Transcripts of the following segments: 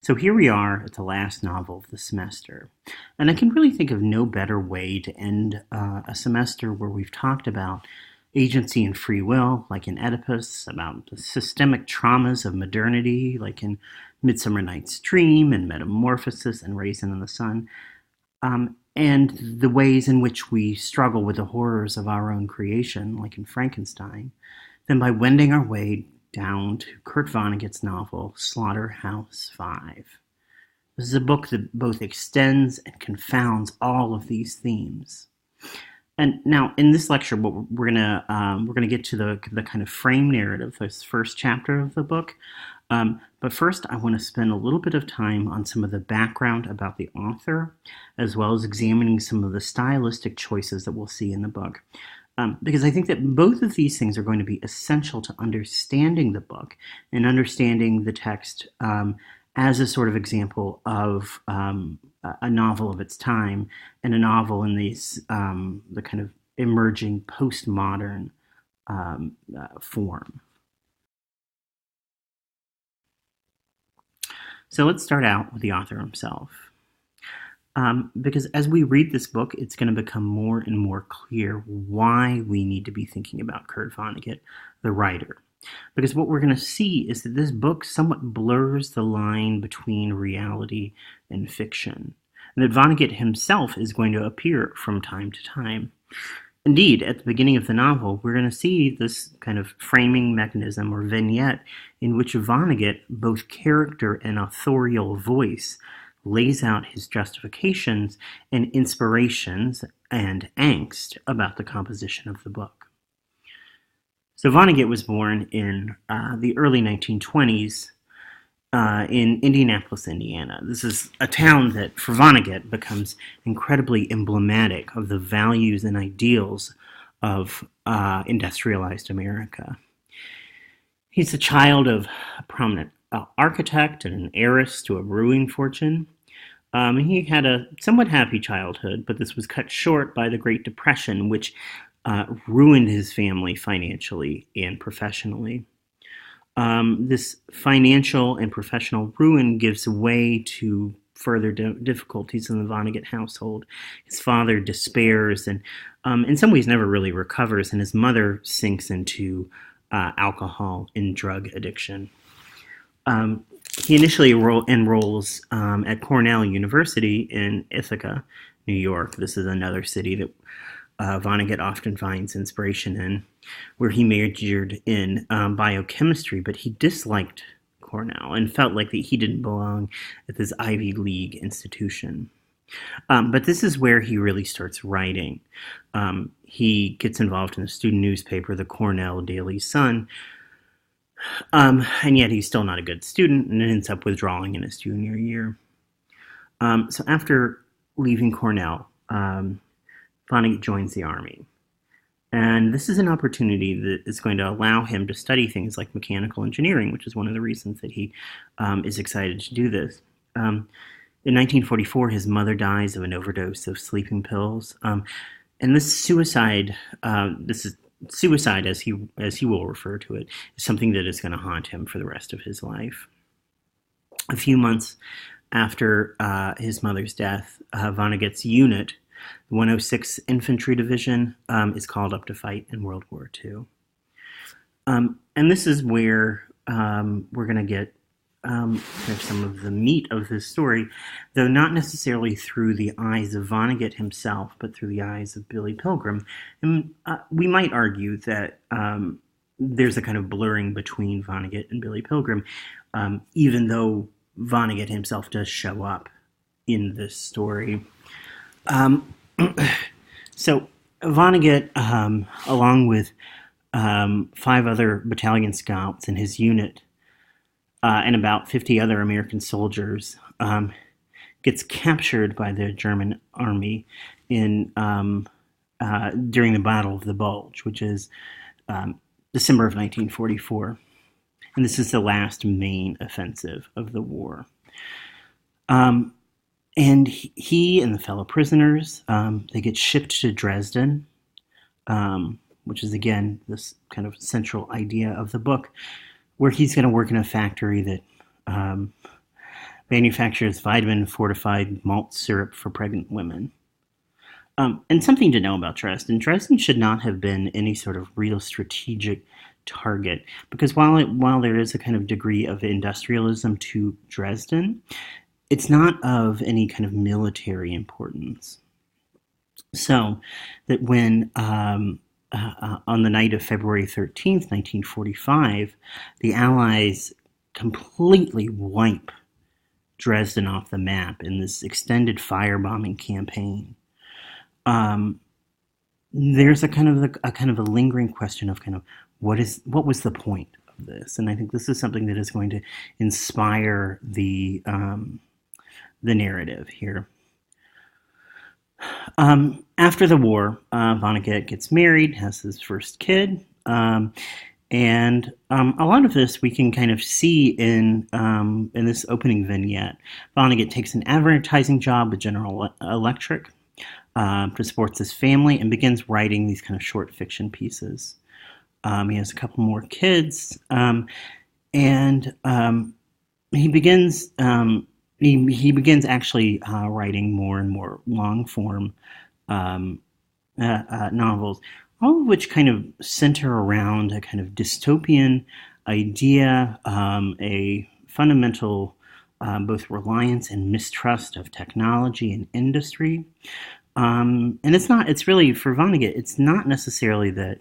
So here we are at the last novel of the semester. And I can really think of no better way to end a semester where we've talked about agency and free will, like in Oedipus, about the systemic traumas of modernity, like in Midsummer Night's Dream and Metamorphosis and Raisin in the Sun, and the ways in which we struggle with the horrors of our own creation, like in Frankenstein, then by wending our way down to Kurt Vonnegut's novel, Slaughterhouse 5. This is a book that both extends and confounds all of these themes. And now, in this lecture, we're gonna get to the kind of frame narrative, this first chapter of the book. But first, I want to spend a little bit of time on some of the background about the author, as well as examining some of the stylistic choices that we'll see in the book. Because I think that both of these things are going to be essential to understanding the book and understanding the text as a sort of example of a novel of its time and a novel in these the kind of emerging postmodern form. So let's start out with the author himself. Because as we read this book, it's going to become more and more clear why we need to be thinking about Kurt Vonnegut, the writer. Because what we're going to see is that this book somewhat blurs the line between reality and fiction, and that Vonnegut himself is going to appear from time to time. Indeed, at the beginning of the novel, we're going to see this kind of framing mechanism or vignette in which Vonnegut, both character and authorial voice, lays out his justifications and inspirations and angst about the composition of the book. So Vonnegut was born in the early 1920s in Indianapolis, Indiana. This is a town that, for Vonnegut, becomes incredibly emblematic of the values and ideals of industrialized America. He's the child of a prominent architect and an heiress to a brewing fortune. He had a somewhat happy childhood, but this was cut short by the Great Depression, which ruined his family financially and professionally. This financial and professional ruin gives way to further difficulties in the Vonnegut household. His father despairs and in some ways never really recovers, and his mother sinks into alcohol and drug addiction. He initially enrolls at Cornell University in Ithaca, New York. This is another city that Vonnegut often finds inspiration in, where he majored in biochemistry, but he disliked Cornell and felt like that he didn't belong at this Ivy League institution. But this is where he really starts writing. He gets involved in the student newspaper, the Cornell Daily Sun, and yet he's still not a good student and ends up withdrawing in his junior year. So after leaving Cornell, Vonnegut joins the Army. And this is an opportunity that is going to allow him to study things like mechanical engineering, which is one of the reasons that he is excited to do this. In 1944, his mother dies of an overdose of sleeping pills. And this suicide, as he will refer to it, is something that is going to haunt him for the rest of his life. A few months after his mother's death, Vonnegut's unit, the 106th Infantry Division, is called up to fight in World War II. And this is where we're going to get kind of some of the meat of this story, though not necessarily through the eyes of Vonnegut himself, but through the eyes of Billy Pilgrim. And we might argue that there's a kind of blurring between Vonnegut and Billy Pilgrim, even though Vonnegut himself does show up in this story. So Vonnegut, along with 5 other battalion scouts in his unit, and about 50 other American soldiers, gets captured by the German army in during the Battle of the Bulge, which is December of 1944. And this is the last main offensive of the war. And he and the fellow prisoners, they get shipped to Dresden, which is, again, this kind of central idea of the book, where he's going to work in a factory that manufactures vitamin-fortified malt syrup for pregnant women. And something to know about Dresden. Dresden should not have been any sort of real strategic target, because while there is a kind of degree of industrialism to Dresden, it's not of any kind of military importance. So that when on the night of February 13th, 1945, the Allies completely wipe Dresden off the map in this extended firebombing campaign. There's a kind of a lingering question of kind of what was the point of this, and I think this is something that is going to inspire the narrative here. After the war, Vonnegut gets married, has his first kid, and a lot of this we can kind of see in this opening vignette. Vonnegut takes an advertising job with General Electric to support his family and begins writing these kind of short fiction pieces. He has a couple more kids, and he begins actually writing more and more long form novels, all of which kind of center around a kind of dystopian idea, a fundamental both reliance and mistrust of technology and industry. And it's really, for Vonnegut, it's not necessarily that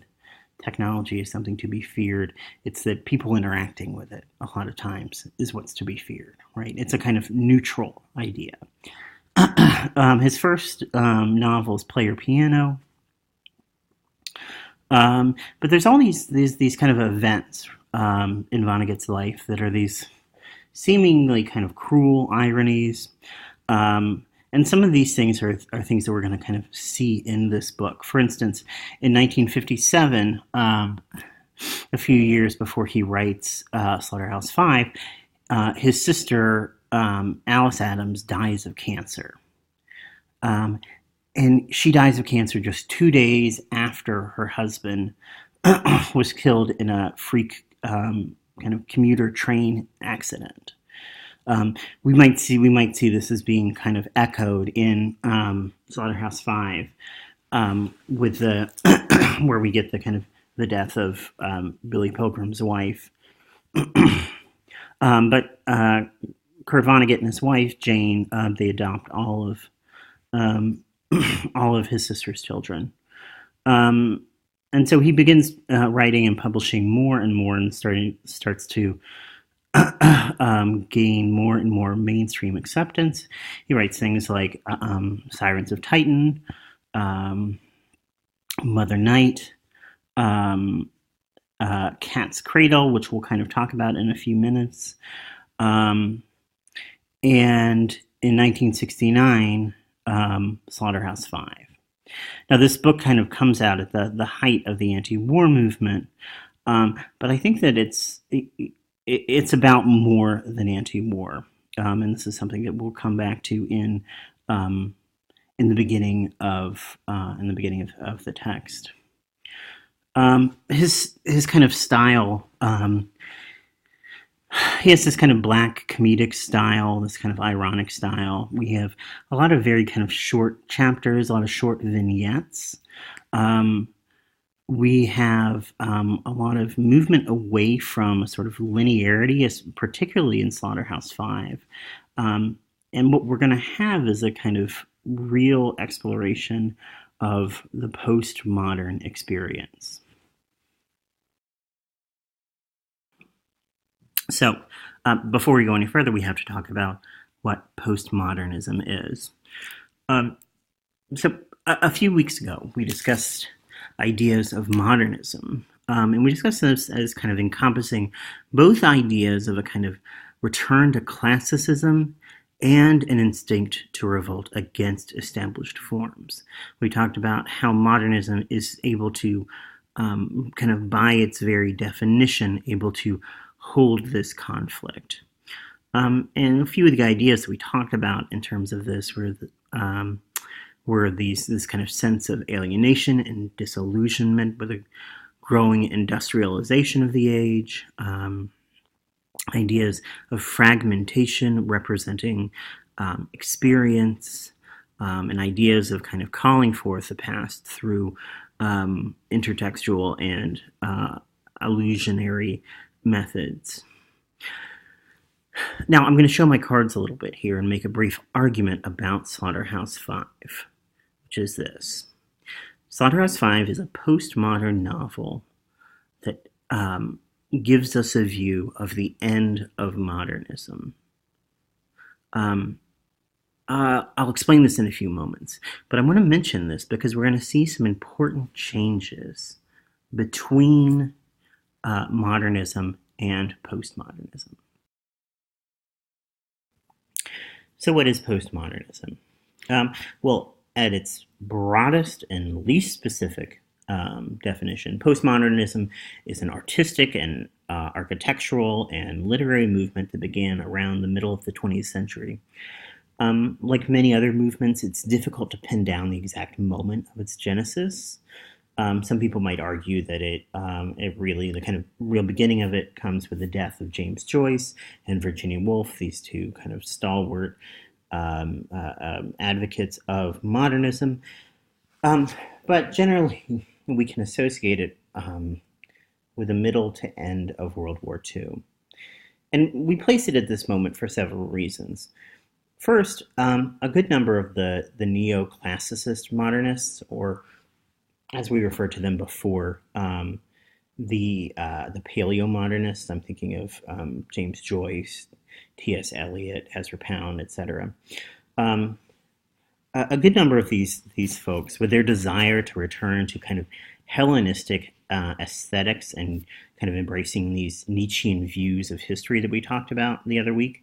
technology is something to be feared. It's that people interacting with it a lot of times is what's to be feared, right? It's a kind of neutral idea. His first novel is Play Your Piano. But there's all these kind of events in Vonnegut's life that are these seemingly kind of cruel ironies. And some of these things are things that we're going to kind of see in this book. For instance, in 1957, a few years before he writes Slaughterhouse 5, his sister, Alice Adams, dies of cancer. And she dies of cancer just 2 days after her husband was killed in a freak kind of commuter train accident. We might see this as being kind of echoed in Slaughterhouse 5, with the where we get the kind of the death of Billy Pilgrim's wife. But Kurt Vonnegut and his wife Jane, they adopt all of his sister's children. And so he begins writing and publishing more and more, and starts to gain more and more mainstream acceptance. He writes things like Sirens of Titan, Mother Night, Cat's Cradle, which we'll kind of talk about in a few minutes. And in 1969, Slaughterhouse 5. Now, this book kind of comes out at the height of the anti-war movement, but I think that it's about more than anti-war, and this is something that we'll come back to in the beginning of the text. His kind of style. He has this kind of black comedic style, this kind of ironic style. We have a lot of very kind of short chapters, a lot of short vignettes. We have a lot of movement away from a sort of linearity, particularly in Slaughterhouse 5. And what we're going to have is a kind of real exploration of the postmodern experience. So before we go any further, we have to talk about what postmodernism is. So a few weeks ago, we discussed ideas of modernism, and we discussed this as kind of encompassing both ideas of a kind of return to classicism and an instinct to revolt against established forms. We talked about how modernism is able to, kind of by its very definition, able to hold this conflict. And a few of the ideas that we talked about in terms of this were this kind of sense of alienation and disillusionment with a growing industrialization of the age, ideas of fragmentation representing experience, and ideas of kind of calling forth the past through intertextual and illusionary methods. Now, I'm going to show my cards a little bit here and make a brief argument about Slaughterhouse 5, which is this. Slaughterhouse 5 is a postmodern novel that gives us a view of the end of modernism. I'll explain this in a few moments, but I want to mention this because we're going to see some important changes between modernism and postmodernism. So what is postmodernism? Well, at its broadest and least specific definition, postmodernism is an artistic and architectural and literary movement that began around the middle of the 20th century. Like many other movements, it's difficult to pin down the exact moment of its genesis. Some people might argue that it really, the kind of real beginning of it comes with the death of James Joyce and Virginia Woolf, these two kind of stalwart advocates of modernism. But generally, we can associate it with the middle to end of World War II. And we place it at this moment for several reasons. First, a good number of the neoclassicist modernists, or as we referred to them before, the paleomodernists. I'm thinking of James Joyce, T.S. Eliot, Ezra Pound, etc. A good number of these folks, with their desire to return to kind of Hellenistic aesthetics and kind of embracing these Nietzschean views of history that we talked about the other week,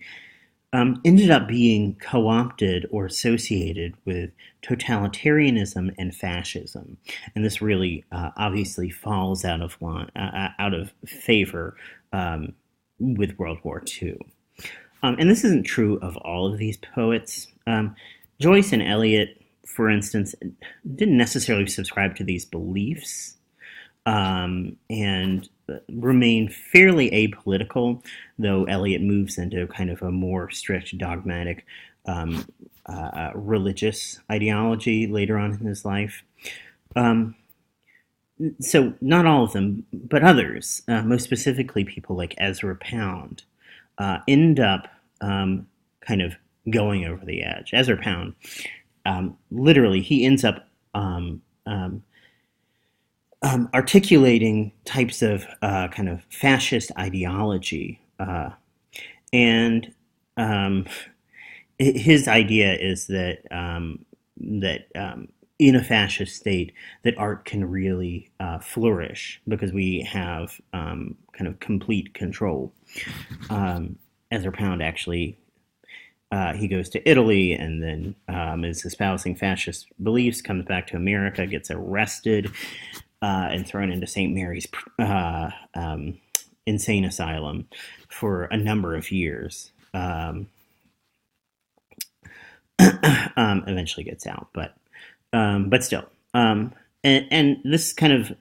ended up being co-opted or associated with totalitarianism and fascism, and this really obviously falls out of favor with World War II. And this isn't true of all of these poets. Joyce and Eliot, for instance, didn't necessarily subscribe to these beliefs, and remain fairly apolitical, though Eliot moves into kind of a more strict, dogmatic, religious ideology later on in his life. So not all of them, but others, most specifically people like Ezra Pound, end up kind of going over the edge. Ezra Pound, literally, he ends up articulating types of kind of fascist ideology, and his idea is that in a fascist state, that art can really flourish because we have kind of complete control. Ezra Pound actually, he goes to Italy and then is espousing fascist beliefs, comes back to America, gets arrested, and thrown into St. Mary's insane asylum for a number of years. Eventually gets out, but still. And this kind of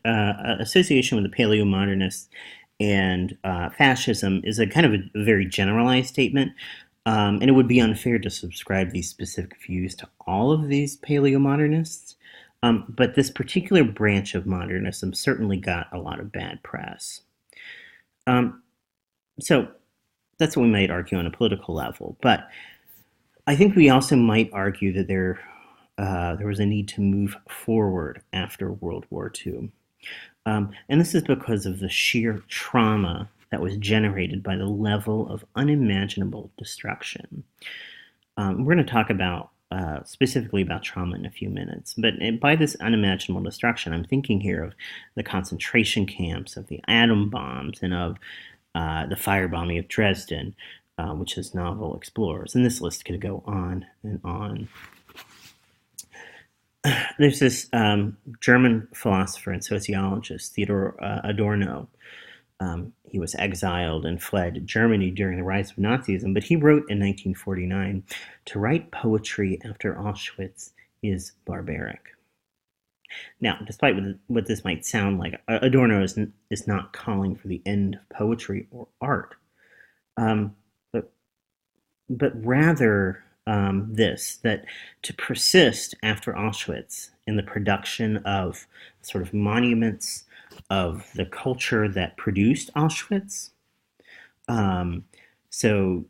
association with the paleomodernists and fascism is a kind of a very generalized statement, and it would be unfair to subscribe these specific views to all of these paleomodernists. But this particular branch of modernism certainly got a lot of bad press. So that's what we might argue on a political level. But I think we also might argue that there was a need to move forward after World War II. And this is because of the sheer trauma that was generated by the level of unimaginable destruction. We're going to talk about specifically about trauma in a few minutes. But by this unimaginable destruction, I'm thinking here of the concentration camps, of the atom bombs, and of the firebombing of Dresden, which this novel explores. And this list could go on and on. There's this German philosopher and sociologist, Theodor Adorno. He was exiled and fled Germany during the rise of Nazism, but he wrote in 1949, "To write poetry after Auschwitz is barbaric." Now, despite what this might sound like, Adorno is not calling for the end of poetry or art. um, but, but rather this, that to persist after Auschwitz in the production of sort of monuments of the culture that produced Auschwitz. Um, so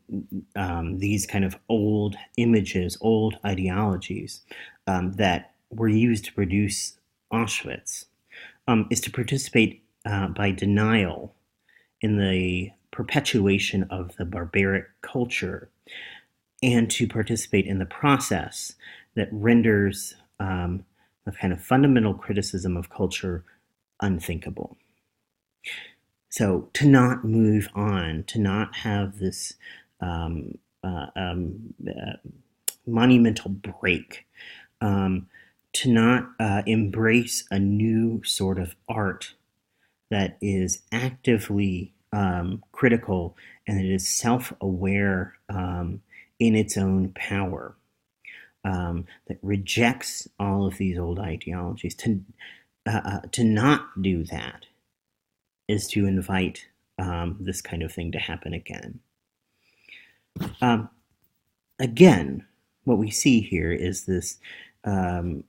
these kind of old images, old ideologies that were used to produce Auschwitz is to participate by denial in the perpetuation of the barbaric culture and to participate in the process that renders a kind of fundamental criticism of culture unthinkable. So to not move on, to not have this um, uh, um, uh, monumental break, um, to not embrace a new sort of art that is actively critical and it is self-aware in its own power, that rejects all of these old ideologies. To not do that is to invite this kind of thing to happen again. Um, Again, what we see here is this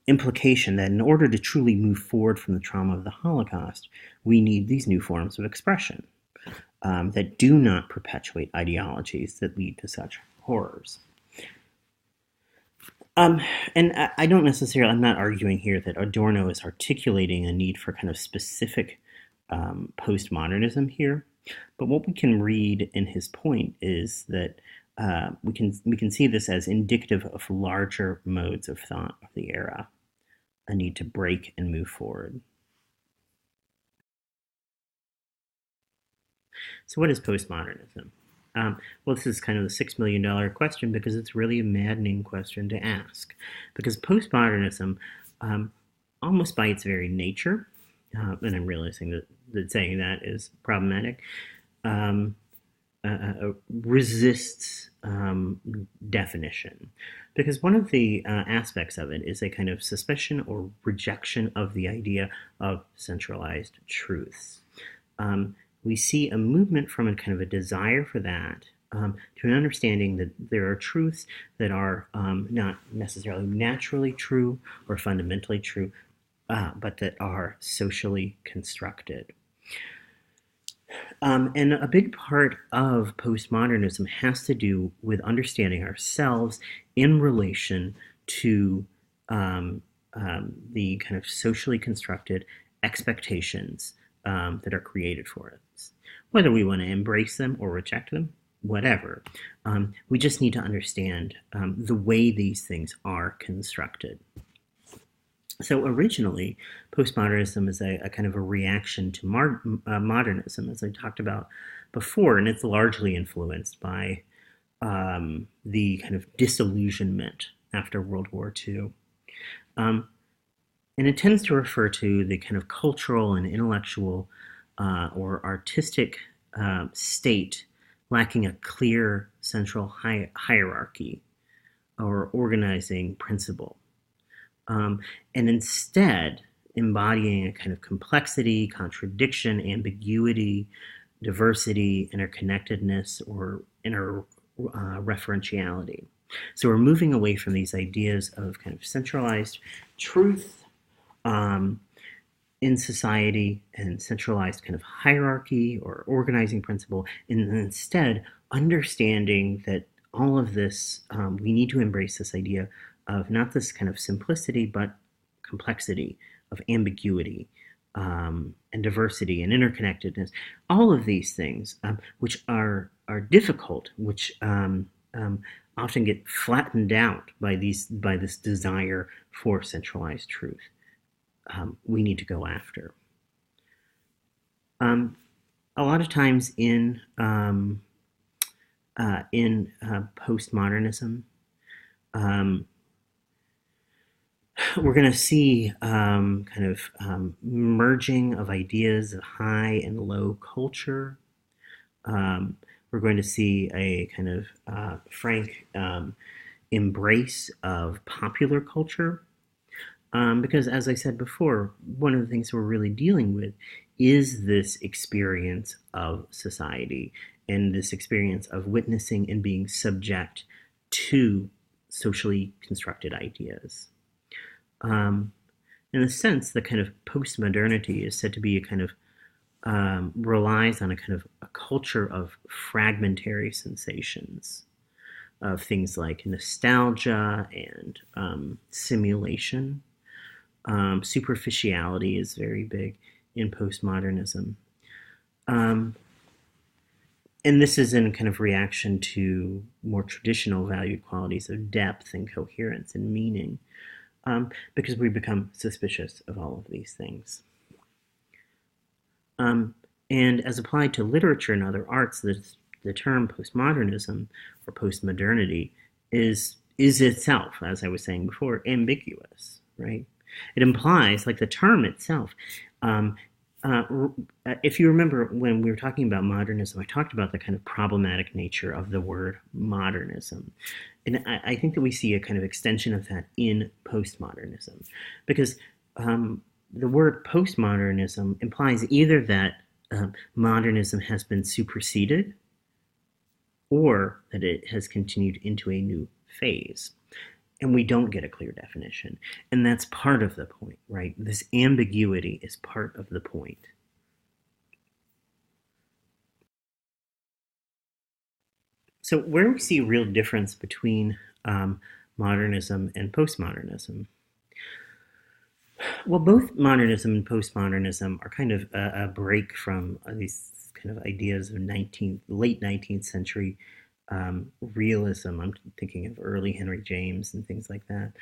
implication that in order to truly move forward from the trauma of the Holocaust, we need these new forms of expression that do not perpetuate ideologies that lead to such horrors. Um, and I don't necessarily, I'm not arguing here that Adorno is articulating a need for kind of specific postmodernism here. But what we can read in his point is that we can see this as indicative of larger modes of thought of the era, a need to break and move forward. So, what is postmodernism? Well, this is kind of the $6 million question because it's really a maddening question to ask. Because postmodernism, almost by its very nature, and I'm realizing that saying that is problematic, um, resists definition. Because one of the aspects of it is a kind of suspicion or rejection of the idea of centralized truths. We see a movement from a kind of a desire for that to an understanding that there are truths that are not necessarily naturally true or fundamentally true, but that are socially constructed. And a big part of postmodernism has to do with understanding ourselves in relation to the kind of socially constructed expectations that are created for us. Whether we want to embrace them or reject them, whatever. We just need to understand the way these things are constructed. So originally, postmodernism is a kind of a reaction to modernism, as I talked about before, and it's largely influenced by the kind of disillusionment after World War II. Um, and it tends to refer to the kind of cultural and intellectual or artistic state lacking a clear central hierarchy or organizing principle. And instead embodying a kind of complexity, contradiction, ambiguity, diversity, interconnectedness, or referentiality. So we're moving away from these ideas of kind of centralized truth in society and centralized kind of hierarchy or organizing principle, and instead understanding that all of this, we need to embrace this idea of not this kind of simplicity, but complexity, of ambiguity, and diversity and interconnectedness. All of these things, which are difficult, which often get flattened out by this desire for centralized truth. We need to go after. A lot of times in postmodernism, we're going to see kind of merging of ideas of high and low culture. We're going to see a kind of frank embrace of popular culture. Because, as I said before, one of the things we're really dealing with is this experience of society and this experience of witnessing and being subject to socially constructed ideas. In a sense, the kind of post-modernity is said to be a kind of relies on a kind of a culture of fragmentary sensations, of things like nostalgia and simulation. Superficiality is very big in postmodernism. And this is in kind of reaction to more traditional valued qualities of depth and coherence and meaning, because we become suspicious of all of these things. And as applied to literature and other arts, the term postmodernism or postmodernity is itself, as I was saying before, ambiguous, right? It implies, like the term itself, if you remember when we were talking about modernism, I talked about the kind of problematic nature of the word modernism. And I think that we see a kind of extension of that in postmodernism, because the word postmodernism implies either that modernism has been superseded or that it has continued into a new phase. And we don't get a clear definition. And that's part of the point, right? This ambiguity is part of the point. So where we see a real difference between modernism and postmodernism? Well, both modernism and postmodernism are kind of a break from these kind of ideas of late 19th century realism. I'm thinking of early Henry James and things like that,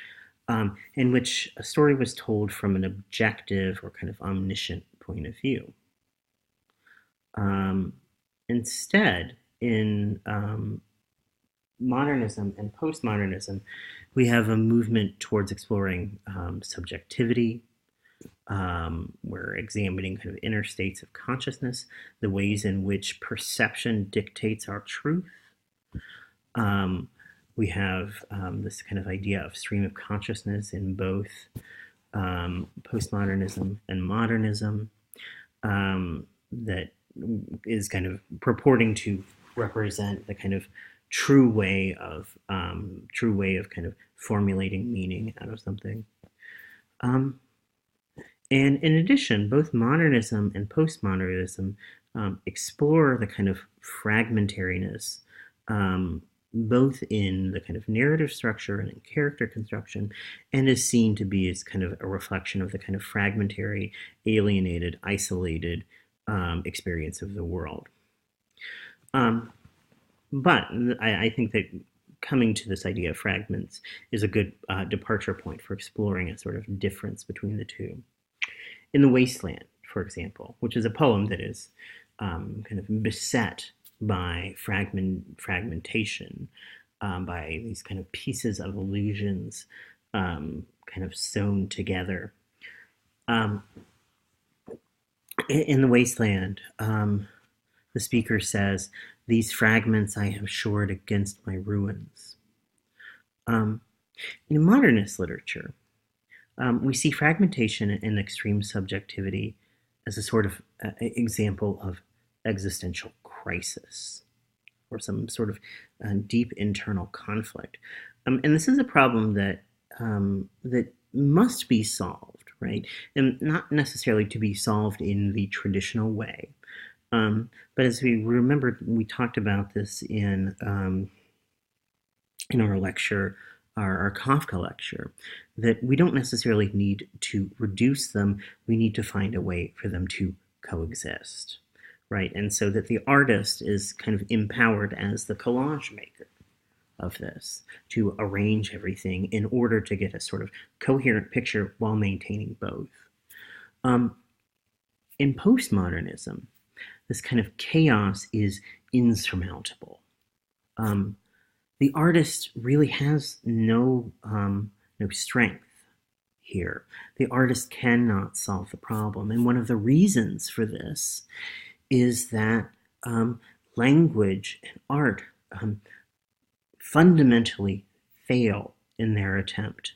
in which a story was told from an objective or kind of omniscient point of view. Instead, in modernism and postmodernism, we have a movement towards exploring subjectivity. We're examining kind of inner states of consciousness, the ways in which perception dictates our truth. We have this kind of idea of stream of consciousness in both postmodernism and modernism that is kind of purporting to represent the kind of true way of kind of formulating meaning out of something. And in addition, both modernism and postmodernism explore the kind of fragmentariness, both in the kind of narrative structure and in character construction, and is seen to be as kind of a reflection of the kind of fragmentary, alienated, isolated experience of the world. But I think that coming to this idea of fragments is a good departure point for exploring a sort of difference between the two. In The Wasteland, for example, which is a poem that is kind of beset by fragmentation, by these kind of pieces of illusions kind of sewn together. In The Wasteland, the speaker says, "These fragments I have shored against my ruins." In modernist literature, we see fragmentation and extreme subjectivity as a sort of example of existential crisis or some sort of deep internal conflict. And this is a problem that must be solved, right? And not necessarily to be solved in the traditional way. But as we remember, we talked about this in our lecture, our Kafka lecture, that we don't necessarily need to reduce them. We need to find a way for them to coexist, right? And so that the artist is kind of empowered as the collage maker of this to arrange everything in order to get a sort of coherent picture while maintaining both. In postmodernism, this kind of chaos is insurmountable. The artist really has no strength here. The artist cannot solve the problem. And one of the reasons for this is that language and art fundamentally fail in their attempt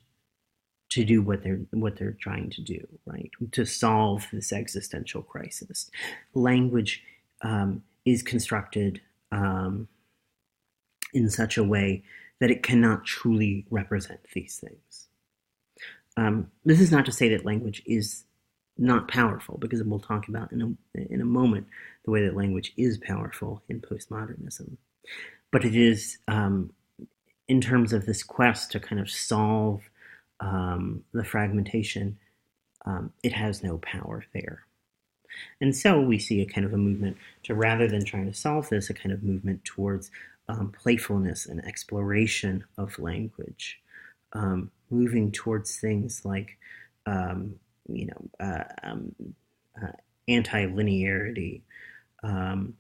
to do what they're trying to do, right? To solve this existential crisis. Language is constructed um, in such a way that it cannot truly represent these things. This is not to say that language is not powerful, because we'll talk about in a moment the way that language is powerful in postmodernism. But it is, in terms of this quest to kind of solve the fragmentation, it has no power there. And so we see a kind of a movement to, rather than trying to solve this, a kind of movement towards playfulness and exploration of language, moving towards things like, you know, anti-linearity, um,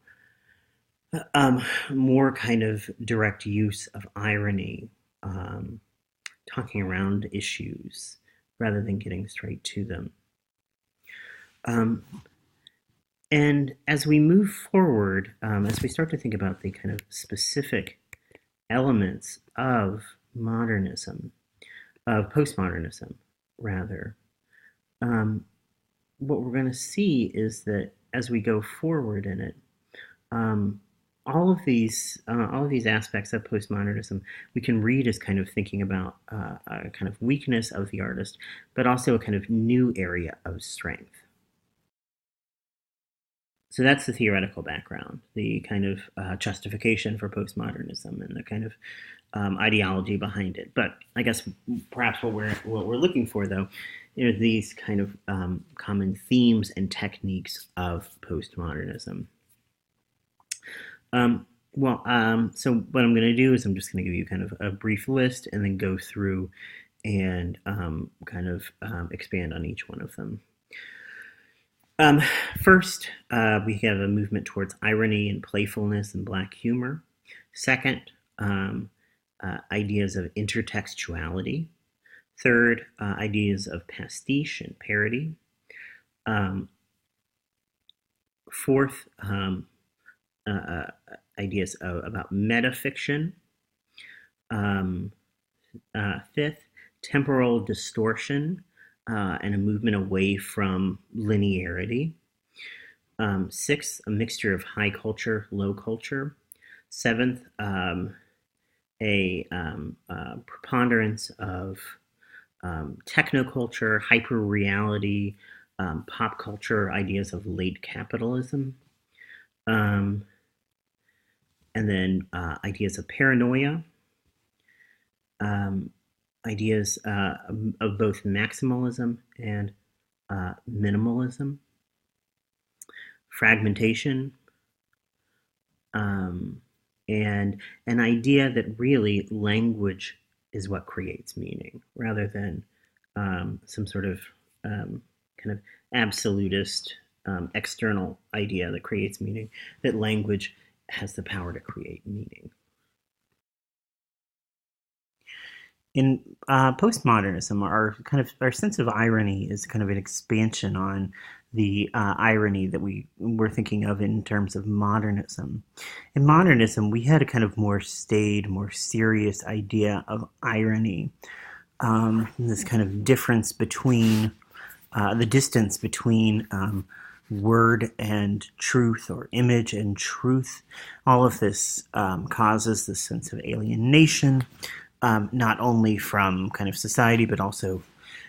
more kind of direct use of irony, talking around issues rather than getting straight to them. And as we move forward, as we start to think about the kind of specific elements of modernism, of postmodernism, rather, what we're going to see is that as we go forward in it, all of these aspects of postmodernism we can read as kind of thinking about a kind of weakness of the artist, but also a kind of new area of strength. So that's the theoretical background, the kind of justification for postmodernism, and the kind of ideology behind it. But I guess perhaps what we're looking for, though, are these kind of common themes and techniques of postmodernism. So what I'm going to do is I'm just going to give you kind of a brief list and then go through and kind of expand on each one of them. First, we have a movement towards irony and playfulness and black humor. Second, ideas of intertextuality. Third, ideas of pastiche and parody. Fourth, ideas about metafiction. Fifth, temporal distortion, and a movement away from linearity. Sixth, a mixture of high culture, low culture. Seventh, a preponderance of technoculture, hyper-reality, pop culture, ideas of late capitalism. And then ideas of paranoia, ideas of both maximalism and minimalism, fragmentation, and an idea that really language is what creates meaning, rather than some sort of kind of absolutist external idea that creates meaning, that language has the power to create meaning. In postmodernism, our sense of irony is kind of an expansion on the irony that we were thinking of in terms of modernism. In modernism, we had a kind of more staid, more serious idea of irony. This kind of difference between the distance between word and truth, or image and truth. All of this causes this sense of alienation, not only from kind of society, but also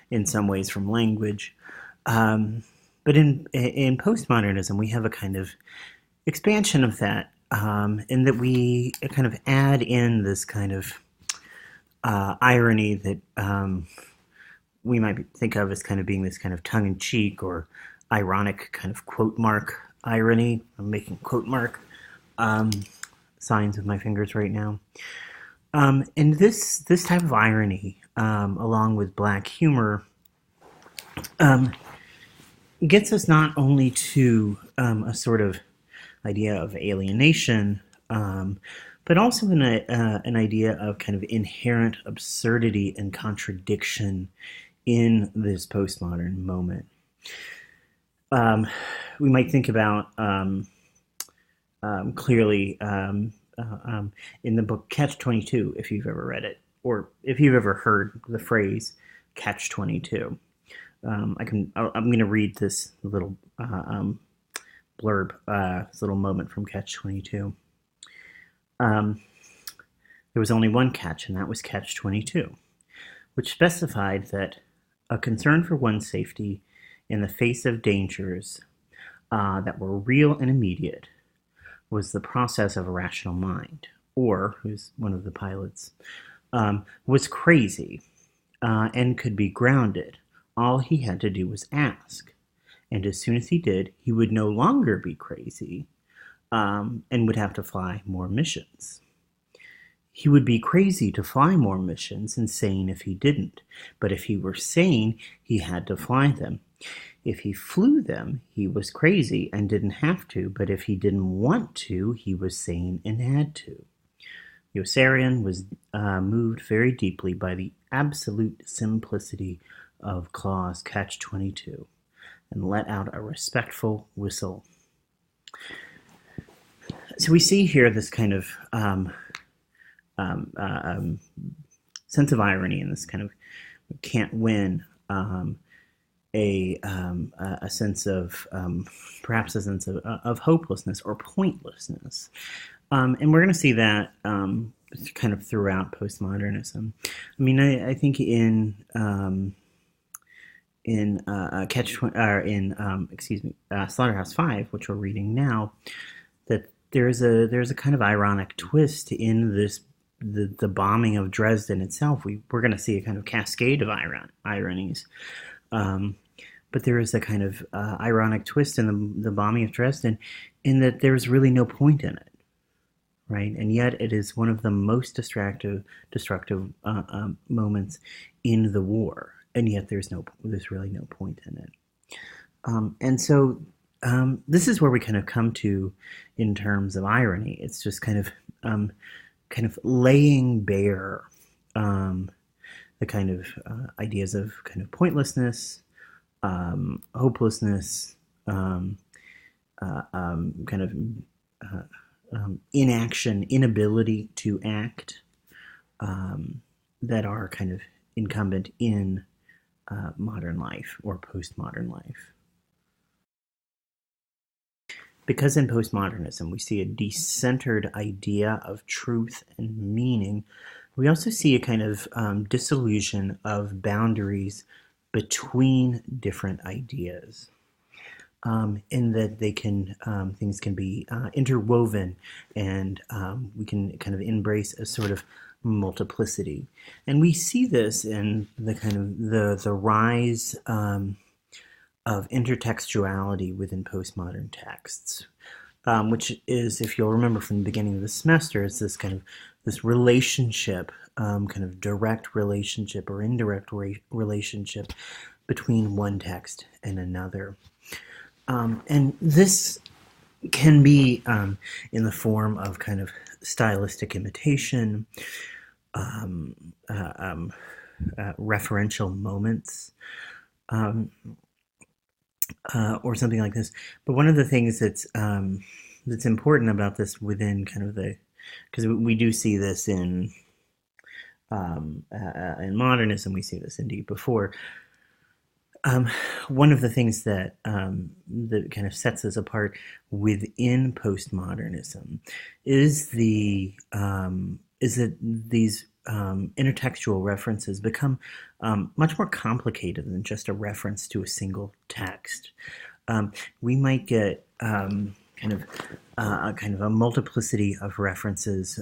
in some ways from language. But in postmodernism, we have a kind of expansion of that, in that we kind of add in this kind of irony that we might think of as kind of being this kind of tongue-in-cheek or ironic kind of quote mark irony. I'm making quote mark signs with my fingers right now. And this type of irony, along with black humor, gets us not only to a sort of idea of alienation, but also an idea of kind of inherent absurdity and contradiction in this postmodern moment. We might think about clearly in the book Catch-22, if you've ever read it, or if you've ever heard the phrase Catch-22. I'm going to read this little blurb, this little moment from Catch-22. Um, there was only one catch, and that was Catch 22, which specified that a concern for one's safety in the face of dangers that were real and immediate was the process of a rational mind, or, who's one of the pilots, was crazy and could be grounded. All he had to do was ask. And as soon as he did, he would no longer be crazy and would have to fly more missions. He would be crazy to fly more missions and sane if he didn't. But if he were sane, he had to fly them. If he flew them, he was crazy and didn't have to. But if he didn't want to, he was sane and had to. Yossarian was moved very deeply by the absolute simplicity of Clause Catch 22 and let out a respectful whistle. So we see here this kind of sense of irony and this kind of can't win, a sense of perhaps a sense of hopelessness or pointlessness. And we're going to see that kind of throughout postmodernism. I mean, I think in Slaughterhouse 5, which we're reading now, that there's a kind of ironic twist in this the bombing of Dresden itself. We're going to see a kind of cascade of ironies. But there is a kind of ironic twist in the bombing of Dresden, in that there's really no point in it, right? And yet it is one of the most destructive moments in the war, and yet there's really no point in it. And so this is where we kind of come to in terms of irony. It's just kind of laying bare the kind of ideas of kind of pointlessness, hopelessness, inaction, inability to act, that are kind of incumbent in modern life or postmodern life. Because in postmodernism we see a decentered idea of truth and meaning, we also see a kind of dissolution of boundaries between different ideas, in that they can things can be interwoven, and we can kind of embrace a sort of multiplicity. And we see this in the kind of the rise of intertextuality within postmodern texts, which is, if you'll remember from the beginning of the semester, it's this kind of this relationship, kind of direct relationship or indirect relationship between one text and another. And this can be in the form of kind of stylistic imitation, referential moments, or something like this. But one of the things that's important about this within kind of because we do see this in modernism, we see this indeed before. One of the things that kind of sets us apart within postmodernism is that these intertextual references become much more complicated than just a reference to a single text. We might get kind of a multiplicity of references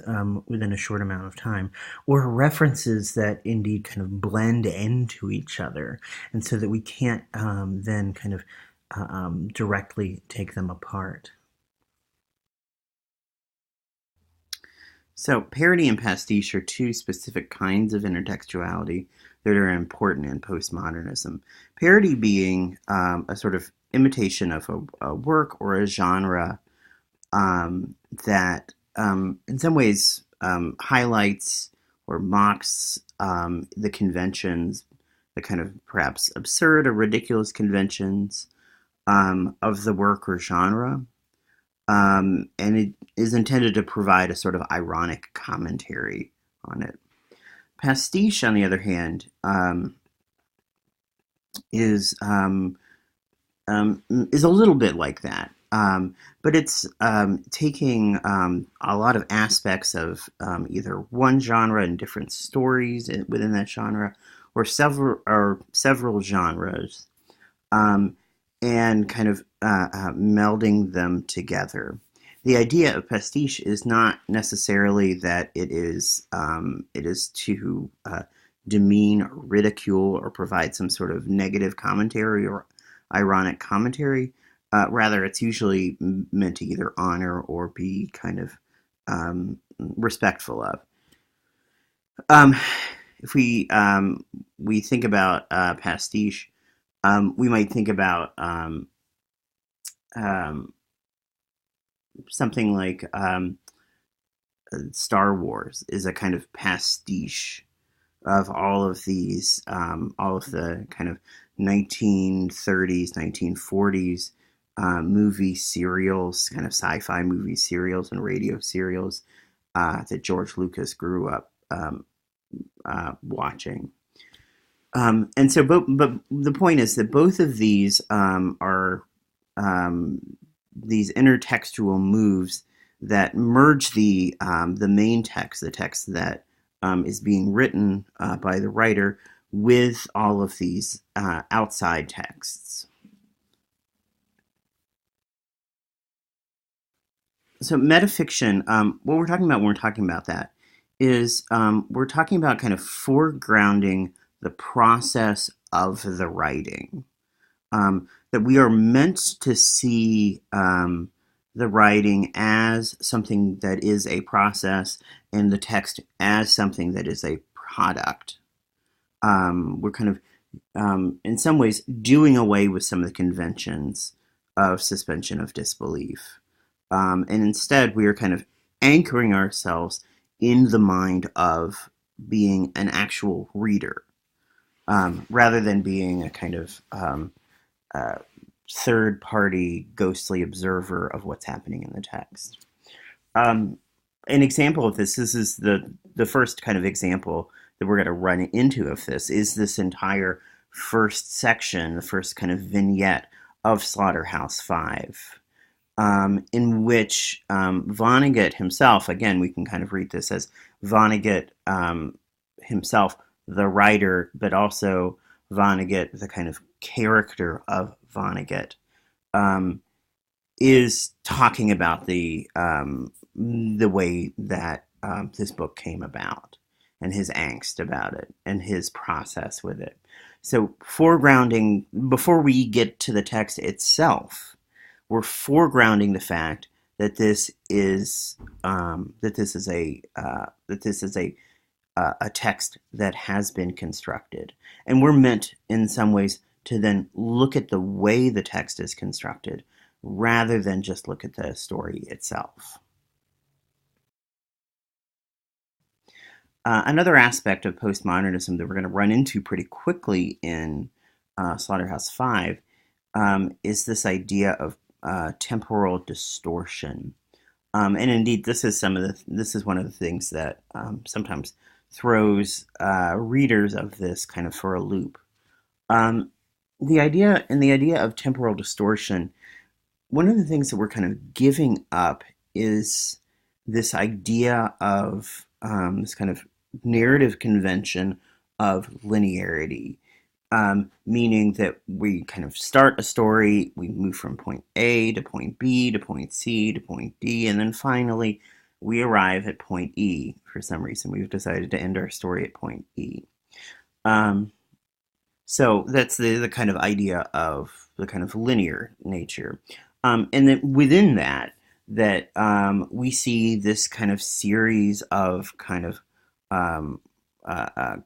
within a short amount of time, or references that indeed kind of blend into each other, and so that we can't then kind of directly take them apart. So parody and pastiche are two specific kinds of intertextuality that are important in postmodernism. Parody being a sort of imitation of a work or a genre that in some ways highlights or mocks the conventions, the kind of perhaps absurd or ridiculous conventions of the work or genre. And it is intended to provide a sort of ironic commentary on it. Pastiche, on the other hand, is a little bit like that. But it's taking a lot of aspects of either one genre and different stories within that genre, or several genres, um, and kind of melding them together. The idea of pastiche is not necessarily that it is to demean or ridicule or provide some sort of negative commentary or ironic commentary. Rather, it's usually meant to either honor or be kind of respectful of. Um, if we think about pastiche, we might think about um, something like Star Wars is a kind of pastiche of all of the kind of 1930s, 1940s movie serials, kind of sci-fi movie serials and radio serials that George Lucas grew up watching. And so, but the point is that both of these are um, these intertextual moves that merge the main text, the text that is being written by the writer, with all of these outside texts. So metafiction, what we're talking about when we're talking about that is we're talking about kind of foregrounding the process of the writing. That we are meant to see the writing as something that is a process and the text as something that is a product. We're kind of, in some ways, doing away with some of the conventions of suspension of disbelief. And instead, we are kind of anchoring ourselves in the mind of being an actual reader, rather than being a kind of uh, third party ghostly observer of what's happening in the text. Um, an example of this is the first kind of example that we're going to run into of this is this entire first section, the first kind of vignette of Slaughterhouse 5, in which Vonnegut himself, again, we can kind of read this as Vonnegut himself, the writer, but also Vonnegut, the kind of character of Vonnegut, um, is talking about the way that this book came about and his angst about it and his process with it. So foregrounding before we get to the text itself, we're foregrounding the fact that this is a text that has been constructed, and we're meant in some ways to then look at the way the text is constructed rather than just look at the story itself. Another aspect of postmodernism that we're going to run into pretty quickly in Slaughterhouse 5 is this idea of temporal distortion. And indeed, this is one of the things that sometimes throws readers of this kind of for a loop. Um, the idea of temporal distortion, one of the things that we're kind of giving up is this idea of this kind of narrative convention of linearity, meaning that we kind of start a story, we move from point A to point B to point C to point D, and then finally we arrive at point E. For some reason, we've decided to end our story at point E. Um, so that's the kind of idea of the kind of linear nature. And then within that we see this kind of series of kind of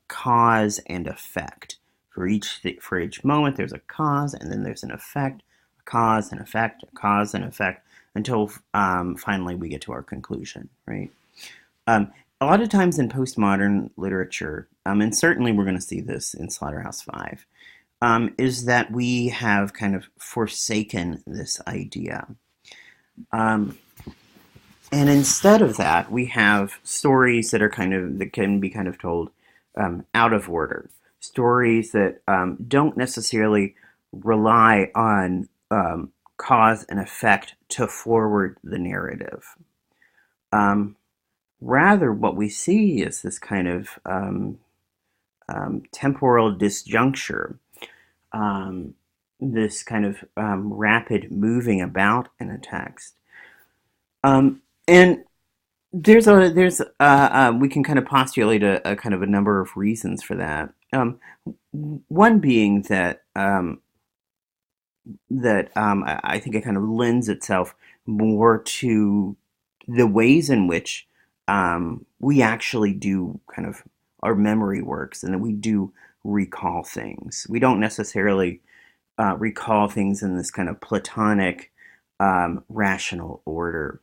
cause and effect. For each moment, there's a cause, and then there's an effect, a cause, an effect, a cause, an effect, until finally we get to our conclusion, right? Um, a lot of times in postmodern literature, and certainly we're going to see this in Slaughterhouse 5, is that we have kind of forsaken this idea. Um, and instead of that, we have stories that can be kind of told out of order. Stories that don't necessarily rely on cause and effect to forward the narrative. Um, Rather, what we see is this kind of temporal disjuncture, um, this kind of rapid moving about in a text. And we can kind of postulate a kind of a number of reasons for that. One being that I think it kind of lends itself more to the ways in which we actually do kind of our memory works, and that we do recall things. We don't necessarily recall things in this kind of Platonic rational order.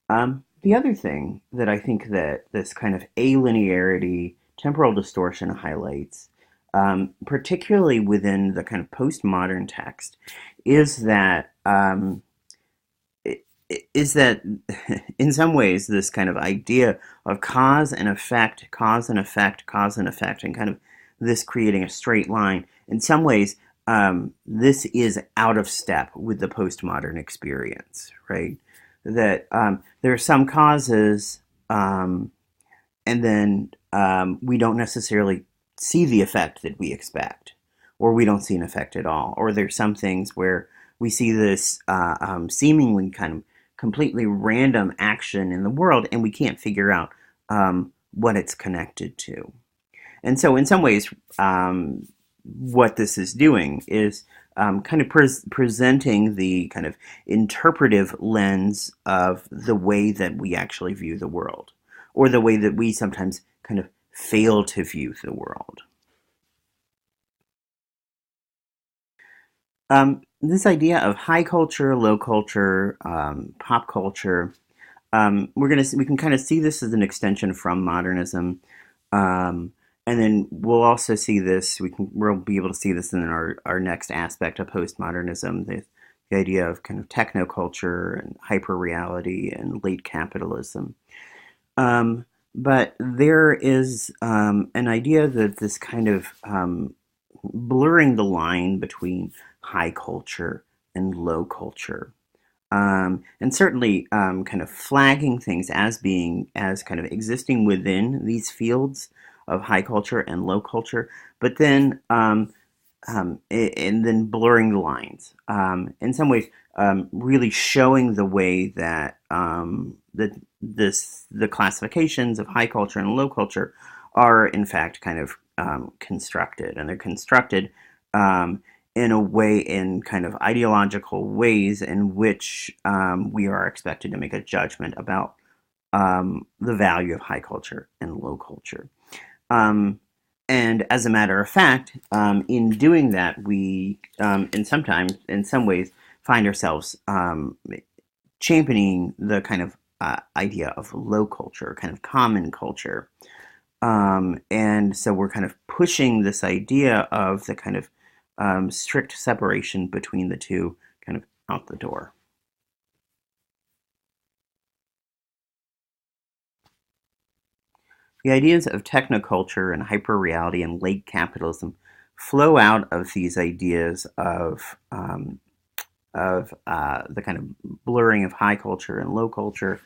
The other thing that I think that this kind of alinearity, temporal distortion highlights, particularly within the kind of postmodern text, is that is that in some ways this kind of idea of cause and effect, cause and effect, cause and effect, and kind of this creating a straight line. In some ways, this is out of step with the postmodern experience, right? That there are some causes, and then we don't necessarily see the effect that we expect, or we don't see an effect at all. Or there's some things where we see this seemingly kind of completely random action in the world, and we can't figure out what it's connected to. And so, in some ways, what this is doing is kind of presenting the kind of interpretive lens of the way that we actually view the world, or the way that we sometimes kind of fail to view the world. This idea of high culture, low culture, pop culture, we can kind of see this as an extension from modernism, um, and then we'll also see this. We'll be able to see this in our next aspect of postmodernism, the idea of kind of technoculture and hyperreality and late capitalism. But there is an idea that this kind of blurring the line between high culture and low culture. And certainly kind of flagging things as kind of existing within these fields of high culture and low culture, but then and then blurring the lines. In some ways, really showing the way that the classifications of high culture and low culture are in fact kind of constructed, and they're constructed in a way, in kind of ideological ways in which we are expected to make a judgment about the value of high culture and low culture. Um, and as a matter of fact, in doing that, we, in some ways, find ourselves championing the kind of idea of low culture, kind of common culture. And so we're kind of pushing this idea of the kind of strict separation between the two kind of out the door. The ideas of technoculture and hyperreality and late capitalism flow out of these ideas of the kind of blurring of high culture and low culture,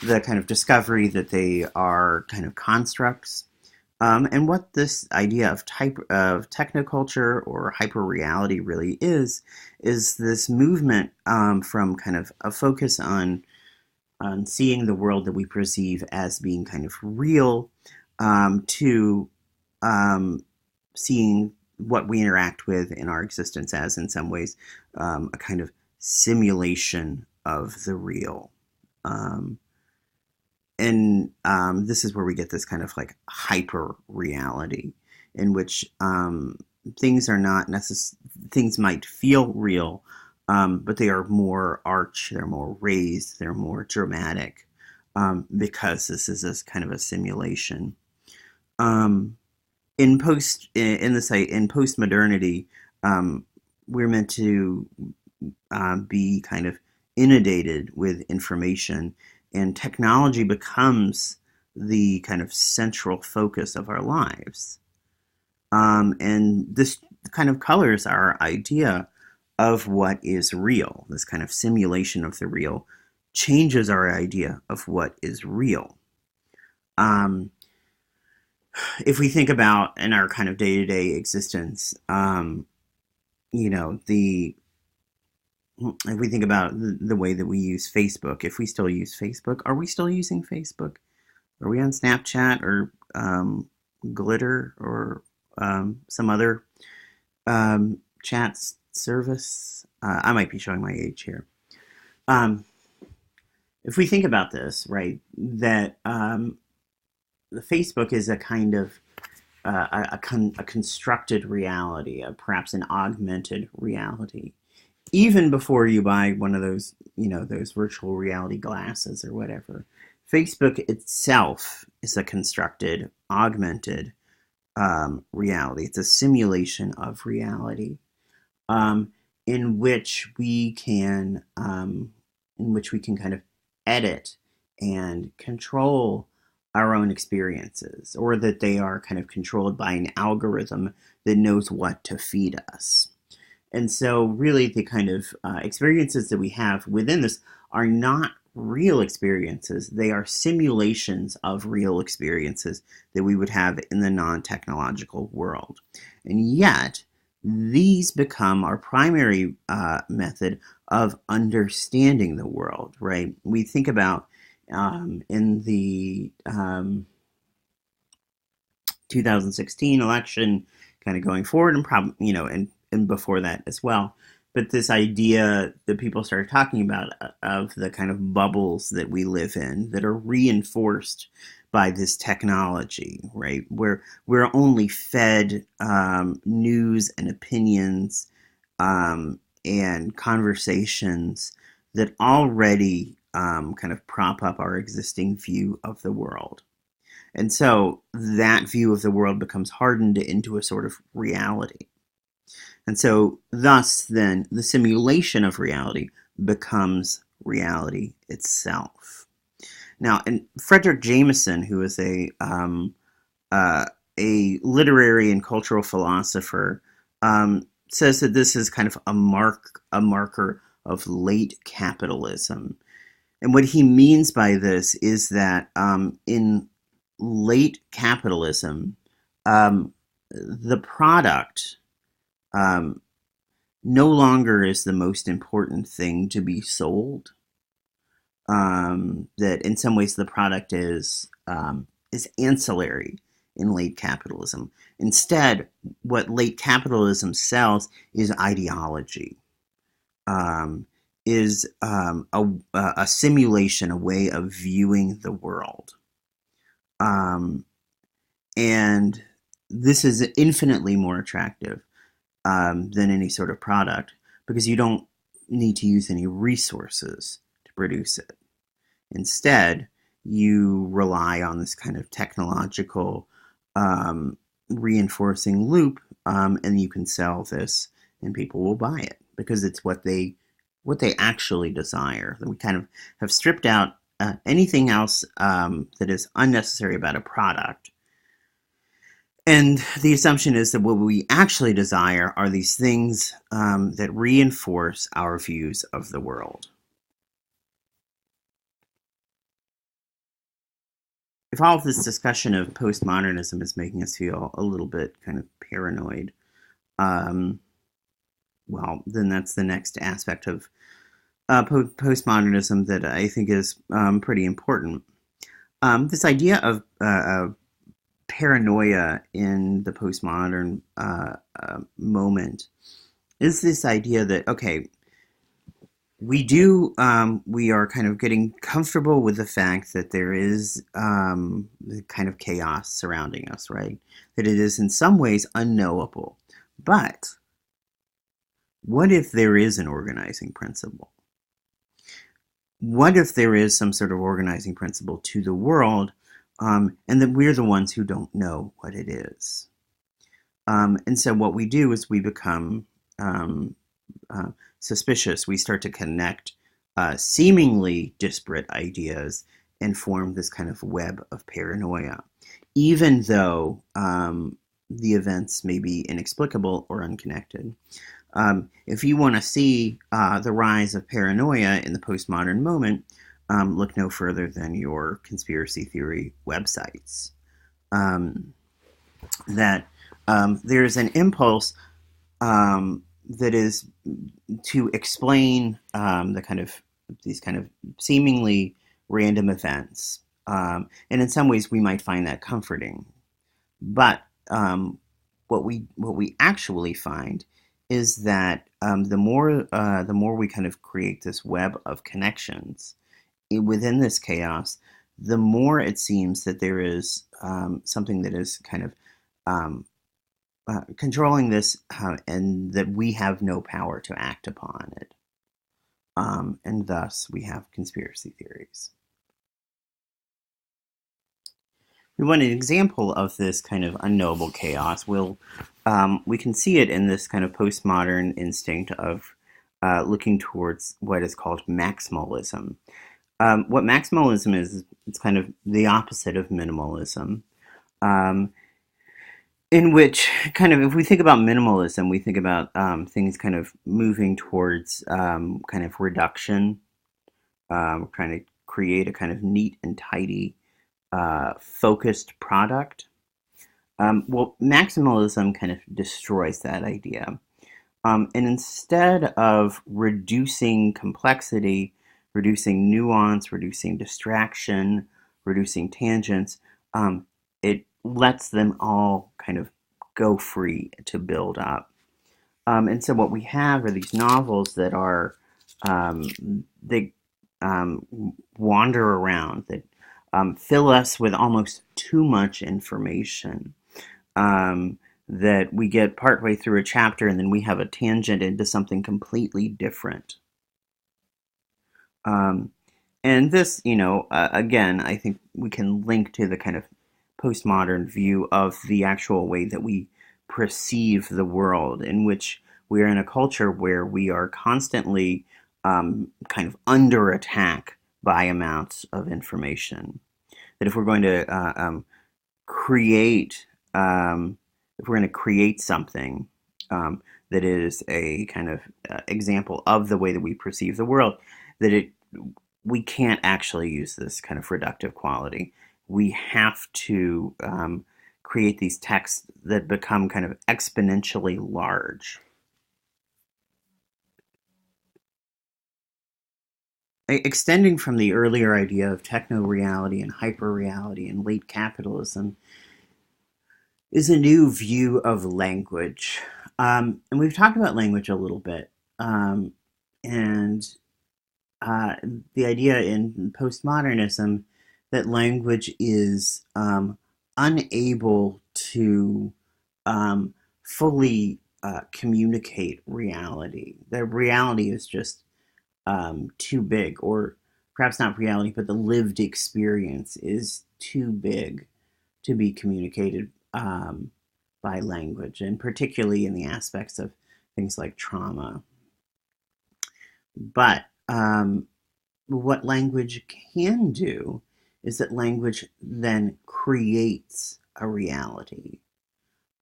the kind of discovery that they are kind of constructs, and what this idea of technoculture or hyperreality really is this movement from kind of a focus on seeing the world that we perceive as being kind of real, to seeing what we interact with in our existence as, in some ways, a kind of simulation of the real. And this is where we get this kind of like hyper reality, in which things are not things might feel real, but they are more arch, they're more raised, they're more dramatic, because this is this kind of a simulation. Um, in postmodernity, we're meant to be kind of inundated with information, and technology becomes the kind of central focus of our lives. And this kind of colors our idea of what is real. This kind of simulation of the real changes our idea of what is real. Um, if we think about in our kind of day-to-day existence, you know, the if we think about the way that we use Facebook, if we still use Facebook, are we still using Facebook? Are we on Snapchat or Glitter or some other chat service? I might be showing my age here. Um, if we think about this, right, that the Facebook is a kind of a constructed reality, perhaps an augmented reality. Even before you buy one of those, you know, those virtual reality glasses or whatever, Facebook itself is a constructed, augmented reality. It's a simulation of reality um, in which we can, kind of edit and control our own experiences, or that they are kind of controlled by an algorithm that knows what to feed us. And so, really, the kind of experiences that we have within this are not real experiences. They are simulations of real experiences that we would have in the non-technological world. And yet, these become our primary method of understanding the world, right? We think about in the 2016 election, kind of going forward, and probably, you know, and before that as well. But this idea that people started talking about of the kind of bubbles that we live in that are reinforced by this technology, right? Where we're only fed news and opinions and conversations that already kind of prop up our existing view of the world. And so that view of the world becomes hardened into a sort of reality. And so, thus, then, the simulation of reality becomes reality itself. Now, and Frederick Jameson, who is a literary and cultural philosopher, says that this is kind of a marker of late capitalism. And what he means by this is that in late capitalism, the product no longer is the most important thing to be sold. That in some ways the product is ancillary in late capitalism. Instead, what late capitalism sells is ideology, is a simulation, a way of viewing the world. And this is infinitely more attractive than any sort of product, because you don't need to use any resources to produce it. Instead, you rely on this kind of technological reinforcing loop, and you can sell this, and people will buy it because it's what they actually desire. We kind of have stripped out anything else that is unnecessary about a product. And the assumption is that what we actually desire are these things that reinforce our views of the world. If all of this discussion of postmodernism is making us feel a little bit kind of paranoid, well, then that's the next aspect of postmodernism that I think is pretty important. This idea of paranoia in the postmodern moment is this idea that, okay, we are kind of getting comfortable with the fact that there is the kind of chaos surrounding us, right? That it is in some ways unknowable. But what if there is an organizing principle? What if there is some sort of organizing principle to the world, and that we're the ones who don't know what it is? And so what we do is we become suspicious. We start to connect seemingly disparate ideas and form this kind of web of paranoia, even though the events may be inexplicable or unconnected. If you want to see the rise of paranoia in the postmodern moment, look no further than your conspiracy theory websites. Um, that there's an impulse that is to explain these kind of seemingly random events, and in some ways we might find that comforting. But what we actually find is that the more we kind of create this web of connections within this chaos, the more it seems that there is something that is kind of um, controlling this, and that we have no power to act upon it. And thus, we have conspiracy theories. We want an example of this kind of unknowable chaos. We can see it in this kind of postmodern instinct of looking towards what is called maximalism. What maximalism is, it's kind of the opposite of minimalism. Um, in which kind of, if we think about minimalism, we think about things kind of moving towards kind of reduction, trying to create a kind of neat and tidy, focused product. Well, maximalism kind of destroys that idea. And instead of reducing complexity, reducing nuance, reducing distraction, reducing tangents, it lets them all kind of go free to build up. And so what we have are these novels that are, they wander around, that fill us with almost too much information. That we get partway through a chapter and then we have a tangent into something completely different. Um, and this, again, I think we can link to the kind of postmodern view of the actual way that we perceive the world, in which we are in a culture where we are constantly kind of under attack by amounts of information. That if we're going to create if we're going to create something that is a kind of example of the way that we perceive the world, that we can't actually use this kind of reductive quality. We have to create these texts that become kind of exponentially large. Extending from the earlier idea of techno reality and hyper reality and late capitalism is a new view of language. And we've talked about language a little bit. And the idea in postmodernism that language is unable to fully communicate reality. That reality is just too big, or perhaps not reality, but the lived experience is too big to be communicated by language, and particularly in the aspects of things like trauma. But what language can do is that language then creates a reality.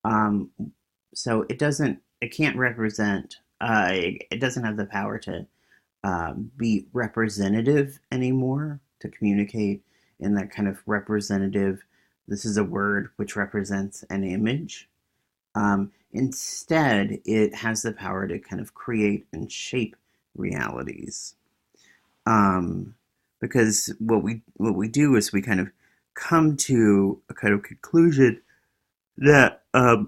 Um, so it can't represent, it doesn't have the power to be representative anymore, to communicate in that kind of representative, this is a word which represents an image. Instead, it has the power to kind of create and shape realities. Um, because what we do is we kind of come to a kind of conclusion that our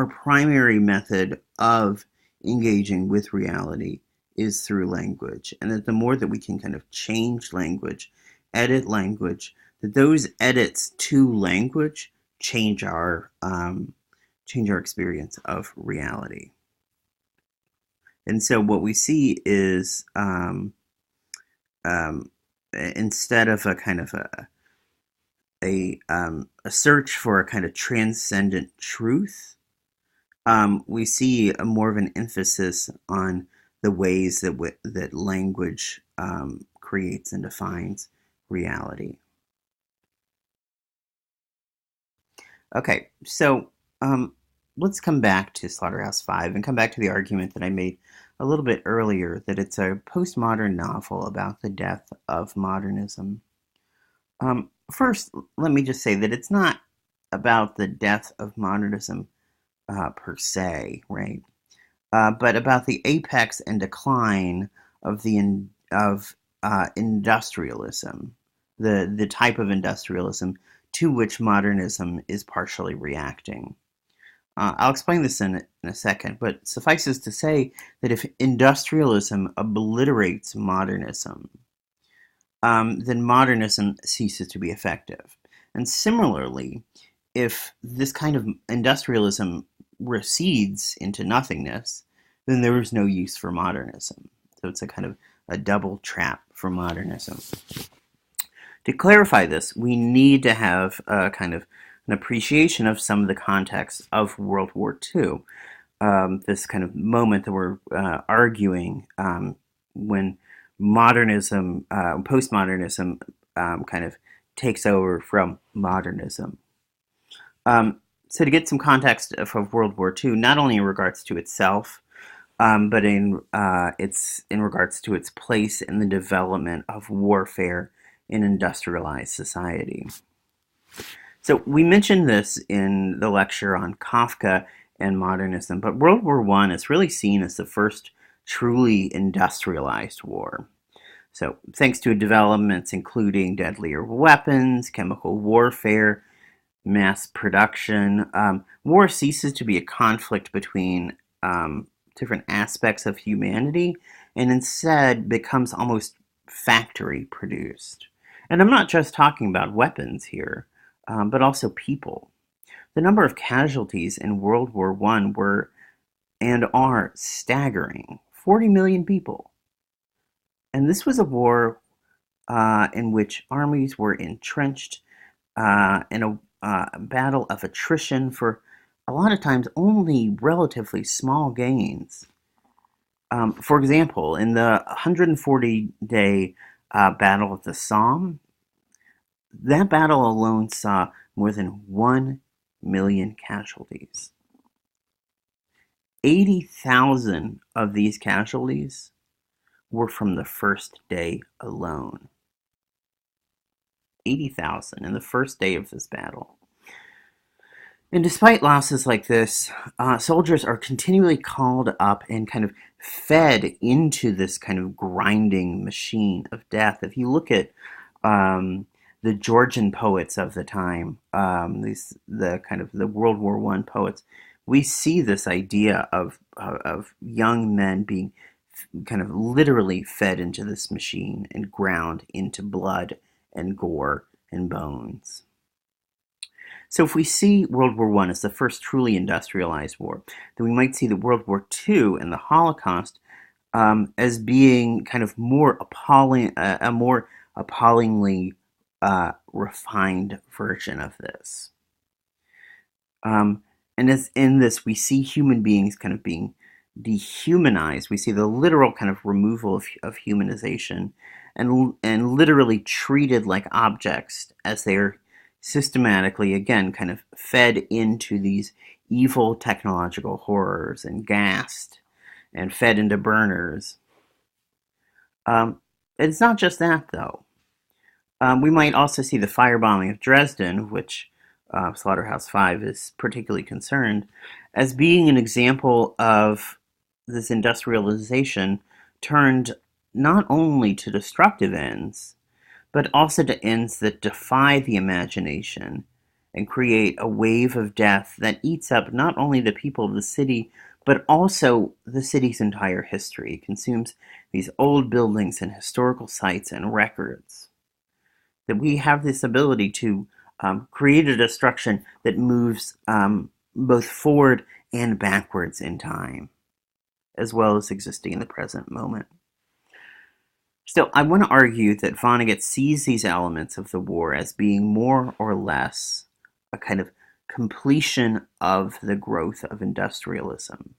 primary method of engaging with reality is through language, and that the more that we can kind of change language, edit language, that those edits to language change our experience of reality. And so what we see is instead of a kind of a search for a kind of transcendent truth, we see a more of an emphasis on the ways that language creates and defines reality. Okay, so let's come back to Slaughterhouse-5 and come back to the argument that I made a little bit earlier, that it's a postmodern novel about the death of modernism. First, let me just say that it's not about the death of modernism per se, right? But about the apex and decline of industrialism, the type of industrialism to which modernism is partially reacting. I'll explain this in a second, but suffices to say that if industrialism obliterates modernism, then modernism ceases to be effective. And similarly, if this kind of industrialism recedes into nothingness, then there is no use for modernism. So it's a kind of a double trap for modernism. To clarify this, we need to have a kind of an appreciation of some of the context of World War II. This kind of moment that we're arguing when modernism, postmodernism, kind of takes over from modernism. So to get some context of World War II, not only in regards to itself, but in regards to its place in the development of warfare in industrialized society. So we mentioned this in the lecture on Kafka and modernism, but World War I is really seen as the first truly industrialized war. So thanks to developments including deadlier weapons, chemical warfare, mass production, war ceases to be a conflict between different aspects of humanity and instead becomes almost factory produced. And I'm not just talking about weapons here, but also people. The number of casualties in World War I were and are staggering. 40 million people. And this was a war in which armies were entrenched in a battle of attrition for a lot of times only relatively small gains. For example, in the 140-day Battle of the Somme, that battle alone saw more than 1 million casualties. 80,000 of these casualties were from the first day alone. 80,000 in the first day of this battle. And despite losses like this, soldiers are continually called up and kind of fed into this kind of grinding machine of death. If you look at the Georgian poets of the time, the World War I poets, we see this idea of young men being kind of literally fed into this machine and ground into blood and gore and bones. So if we see World War I as the first truly industrialized war, then we might see the World War II and the Holocaust as being kind of more appalling, a more appallingly refined version of this. And as in this, we see human beings kind of being dehumanized. We see the literal kind of removal of humanization and literally treated like objects as they are systematically, again, kind of fed into these evil technological horrors and gassed and fed into burners. It's not just that, though. We might also see the firebombing of Dresden, which Slaughterhouse-5 is particularly concerned, as being an example of this industrialization turned not only to destructive ends, but also to ends that defy the imagination and create a wave of death that eats up not only the people of the city, but also the city's entire history. It consumes these old buildings and historical sites and records. That we have this ability to create a destruction that moves both forward and backwards in time, as well as existing in the present moment. Still, I want to argue that Vonnegut sees these elements of the war as being more or less a kind of completion of the growth of industrialism.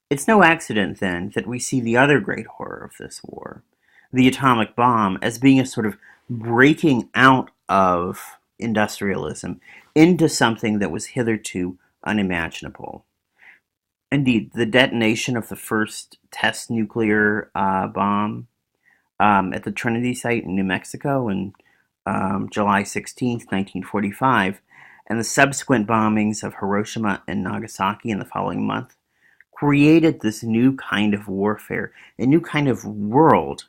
It's no accident, then, that we see the other great horror of this war, the atomic bomb, as being a sort of breaking out of industrialism into something that was hitherto unimaginable. Indeed, the detonation of the first test nuclear bomb at the Trinity site in New Mexico in July 16th, 1945, and the subsequent bombings of Hiroshima and Nagasaki in the following month created this new kind of warfare, a new kind of world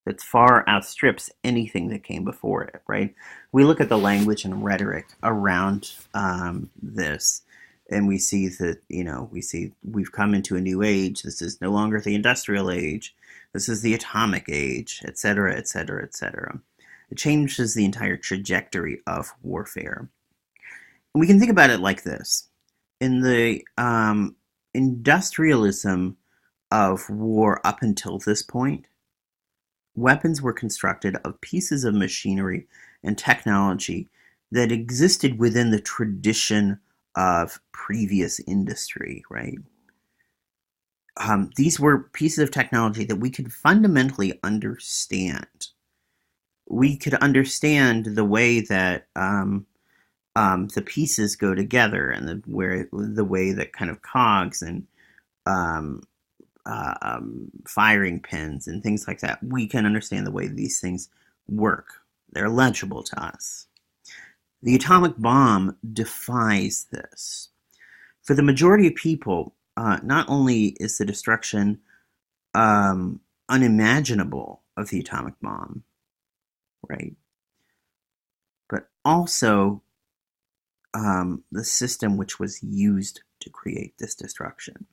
that far outstrips anything that came before it, right? We look at the language and rhetoric around this, and we see that, we've come into a new age. This is no longer the industrial age. This is the atomic age, et cetera, et cetera, et cetera. It changes the entire trajectory of warfare. We can think about it like this. In the industrialism of war up until this point, weapons were constructed of pieces of machinery and technology that existed within the tradition of previous industry, right? These were pieces of technology that we could fundamentally understand. We could understand the way that the pieces go together, and the way that kind of cogs and firing pins and things like that. We can understand the way these things work. They're legible to us. The atomic bomb defies this. For the majority of people, not only is the destruction unimaginable of the atomic bomb, right, but also the system which was used to create this destruction.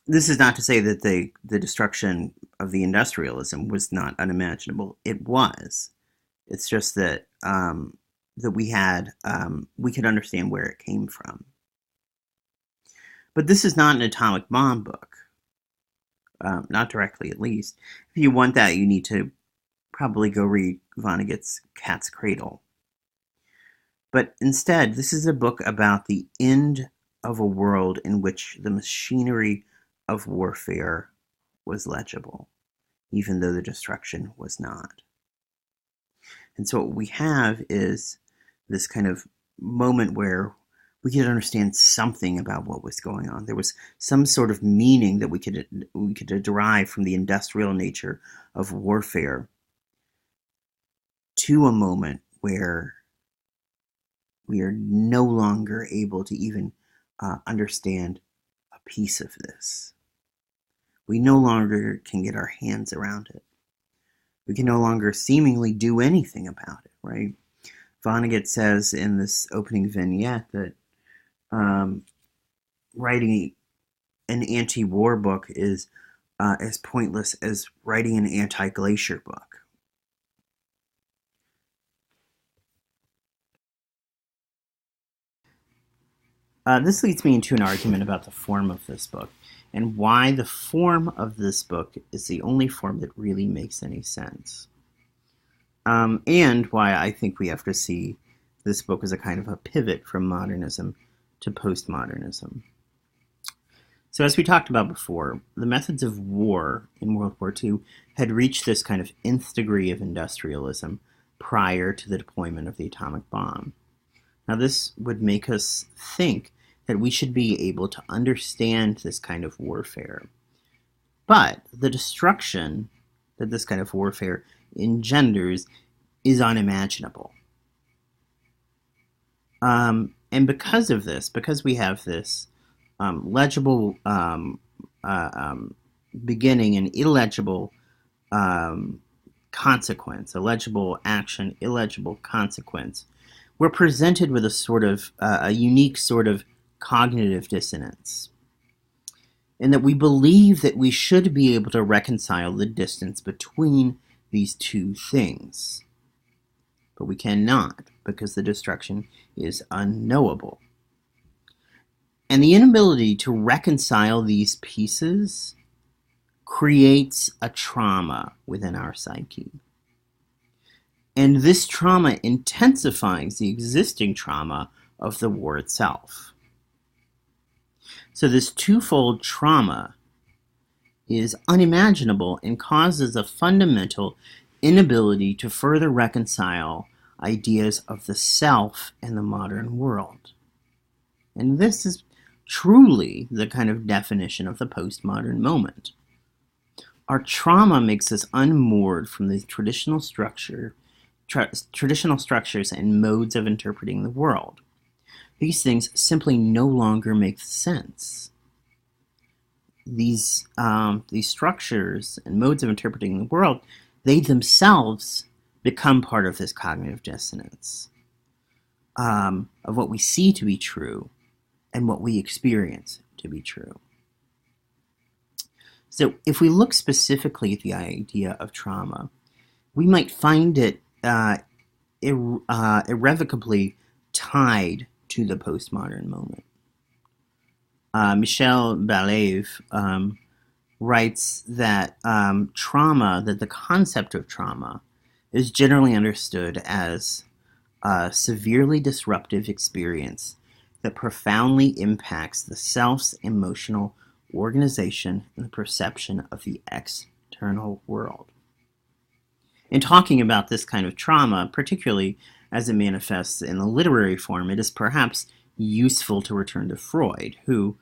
This is not to say that the destruction of the industrialism was not unimaginable. It was. It's just that that we could understand where it came from. But this is not an atomic bomb book. Not directly, at least. If you want that, you need to probably go read Vonnegut's Cat's Cradle. But instead, this is a book about the end of a world in which the machinery of warfare was legible, even though the destruction was not. And so what we have is this kind of moment where we could understand something about what was going on. There was some sort of meaning that we could derive from the industrial nature of warfare to a moment where we are no longer able to even understand a piece of this. We no longer can get our hands around it. We can no longer seemingly do anything about it, right? Vonnegut says in this opening vignette that writing an anti-war book is as pointless as writing an anti-glacier book. This leads me into an argument about the form of this book, and why the form of this book is the only form that really makes any sense. And why I think we have to see this book as a kind of a pivot from modernism to postmodernism. So as we talked about before, the methods of war in World War II had reached this kind of nth degree of industrialism prior to the deployment of the atomic bomb. Now this would make us think that we should be able to understand this kind of warfare. But the destruction that this kind of warfare engenders is unimaginable. And because of this, because we have this legible beginning and illegible consequence, a legible action, illegible consequence, we're presented with a sort of a unique sort of cognitive dissonance, in that we believe that we should be able to reconcile the distance between these two things. But we cannot, because the destruction is unknowable. And the inability to reconcile these pieces creates a trauma within our psyche. And this trauma intensifies the existing trauma of the war itself. So this twofold trauma is unimaginable and causes a fundamental inability to further reconcile ideas of the self and the modern world. And this is truly the kind of definition of the postmodern moment. Our trauma makes us unmoored from the traditional structures and modes of interpreting the world. These things simply no longer make sense. These structures and modes of interpreting the world, they themselves become part of this cognitive dissonance of what we see to be true and what we experience to be true. So if we look specifically at the idea of trauma, we might find it irrevocably tied to the postmodern moment. Michel Balaïev writes that that the concept of trauma is generally understood as a severely disruptive experience that profoundly impacts the self's emotional organization and the perception of the external world. In talking about this kind of trauma, particularly as it manifests in the literary form, it is perhaps useful to return to Freud, who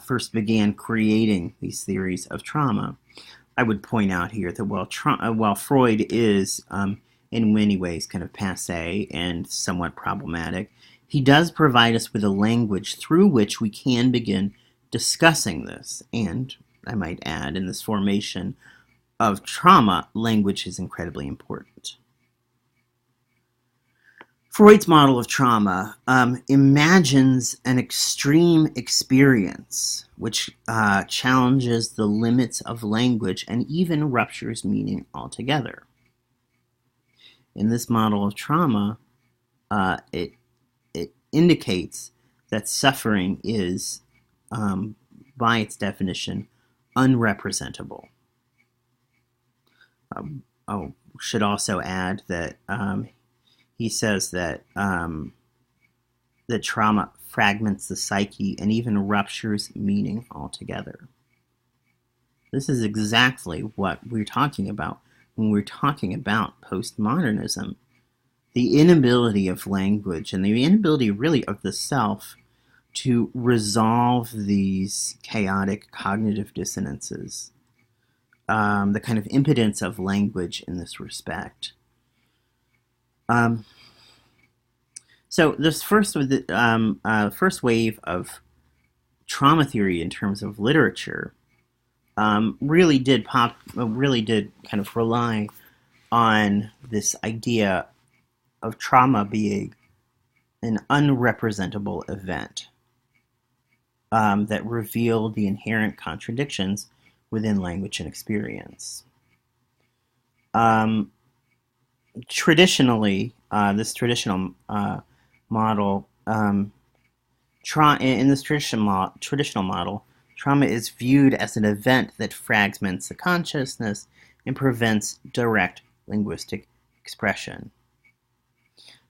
first began creating these theories of trauma. I would point out here that while Freud is in many ways kind of passé and somewhat problematic, he does provide us with a language through which we can begin discussing this. And I might add, in this formation of trauma, language is incredibly important. Freud's model of trauma imagines an extreme experience which challenges the limits of language and even ruptures meaning altogether. In this model of trauma, it indicates that suffering is, by its definition, unrepresentable. I should also add that he says that that trauma fragments the psyche and even ruptures meaning altogether. This is exactly what we're talking about when we're talking about postmodernism. The inability of language and the inability really of the self to resolve these chaotic cognitive dissonances, the kind of impotence of language in this respect. So this first wave of trauma theory in terms of literature really did kind of rely on this idea of trauma being an unrepresentable event that revealed the inherent contradictions within language and experience. Traditionally, this traditional model, in this traditional model, trauma is viewed as an event that fragments the consciousness and prevents direct linguistic expression.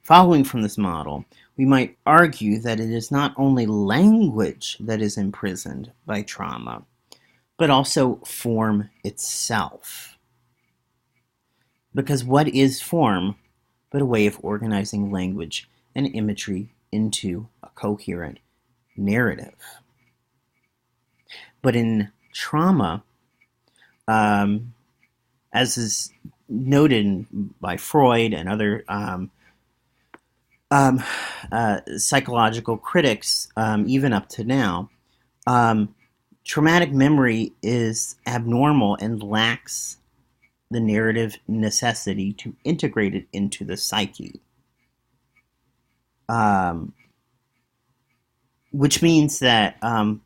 Following from this model, we might argue that it is not only language that is imprisoned by trauma, but also form itself. Because what is form but a way of organizing language and imagery into a coherent narrative? But in trauma, as is noted by Freud and other psychological critics, even up to now, traumatic memory is abnormal and lacks the narrative necessity to integrate it into the psyche. Which means that one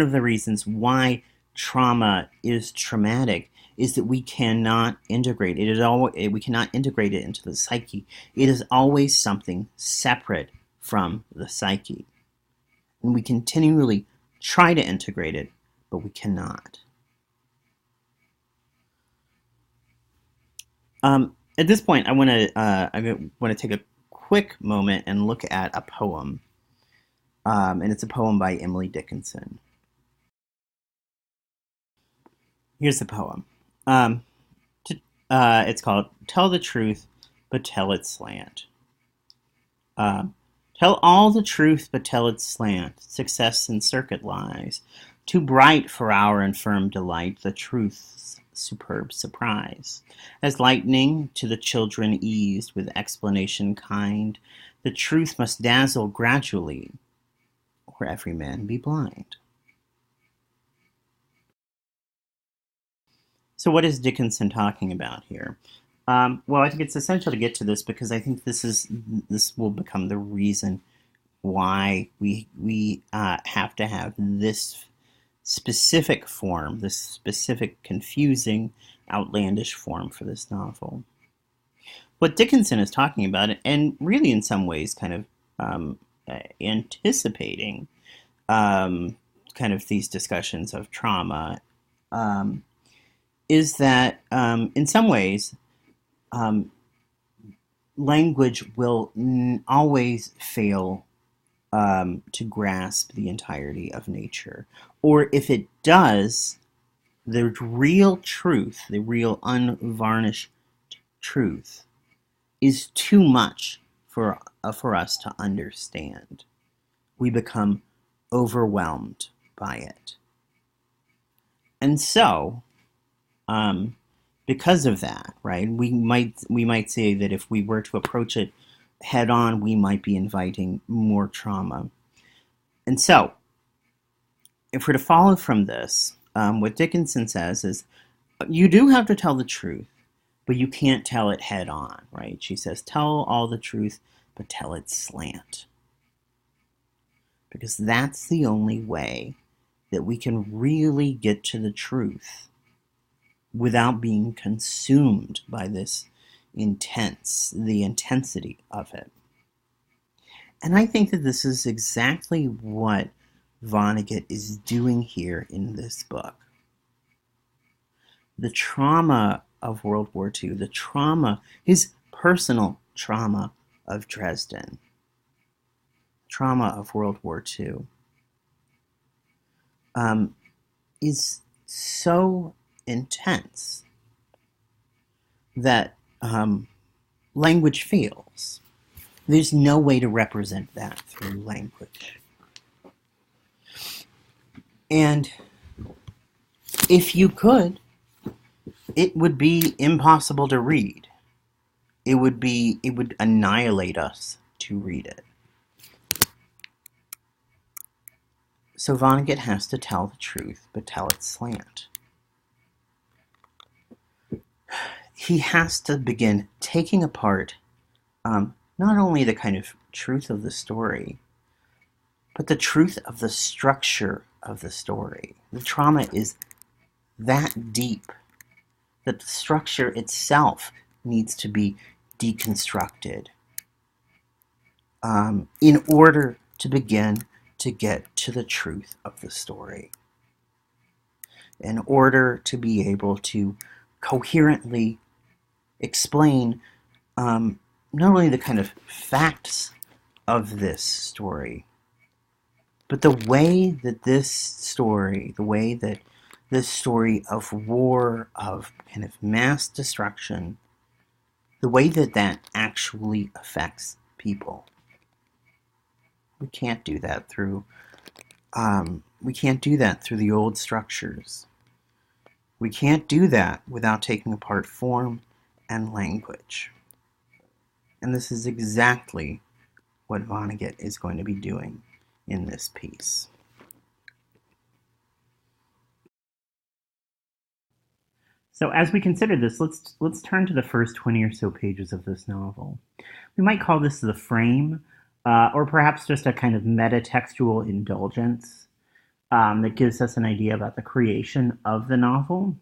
of the reasons why trauma is traumatic is that we cannot integrate it. We cannot integrate it into the psyche. It is always something separate from the psyche, and we continually try to integrate it, but we cannot. At this point, I want to take a quick moment and look at a poem, and it's a poem by Emily Dickinson. Here's the poem. To, it's called "Tell the Truth, but Tell It Slant." Uh, Tell all the truth, but tell it slant. Success in circuit lies. Too bright for our infirm delight, the truth's superb surprise. As lightning to the children eased with explanation kind, the truth must dazzle gradually, or every man be blind. So, what is Dickinson talking about here? Well, I think it's essential to get to this because I think this will become the reason why we have to have this specific form, this specific confusing, outlandish form for this novel. What Dickinson is talking about, and really in some ways kind of anticipating kind of these discussions of trauma, um, is that in some ways um, language will always fail to grasp the entirety of nature. Or if it does, the real truth, the real unvarnished truth, is too much for us to understand. We become overwhelmed by it. And so, because of that, right, we might say that if we were to approach it head on, we might be inviting more trauma. And so, if we're to follow from this, what Dickinson says is, you do have to tell the truth, but you can't tell it head on, right? She says, tell all the truth, but tell it slant. Because that's the only way that we can really get to the truth without being consumed by the intensity of it. And I think that this is exactly what Vonnegut is doing here in this book. The trauma of World War II, the trauma, his personal trauma of Dresden, trauma of World War II, is so intense that language fails. There's no way to represent that through language. And if you could, it would be impossible to read. It would annihilate us to read it. So Vonnegut has to tell the truth, but tell it slant. He has to begin taking apart not only the kind of truth of the story, but the truth of the structure of the story. The trauma is that deep that the structure itself needs to be deconstructed in order to begin to get to the truth of the story. In order to be able to coherently explain not only the kind of facts of this story, but the way that this story of war, of kind of mass destruction, the way that actually affects people. We can't do that through the old structures. We can't do that without taking apart form and language. And this is exactly what Vonnegut is going to be doing in this piece. So as we consider this, let's turn to the first 20 or so pages of this novel. We might call this the frame, or perhaps just a kind of metatextual indulgence that gives us an idea about the creation of the novel.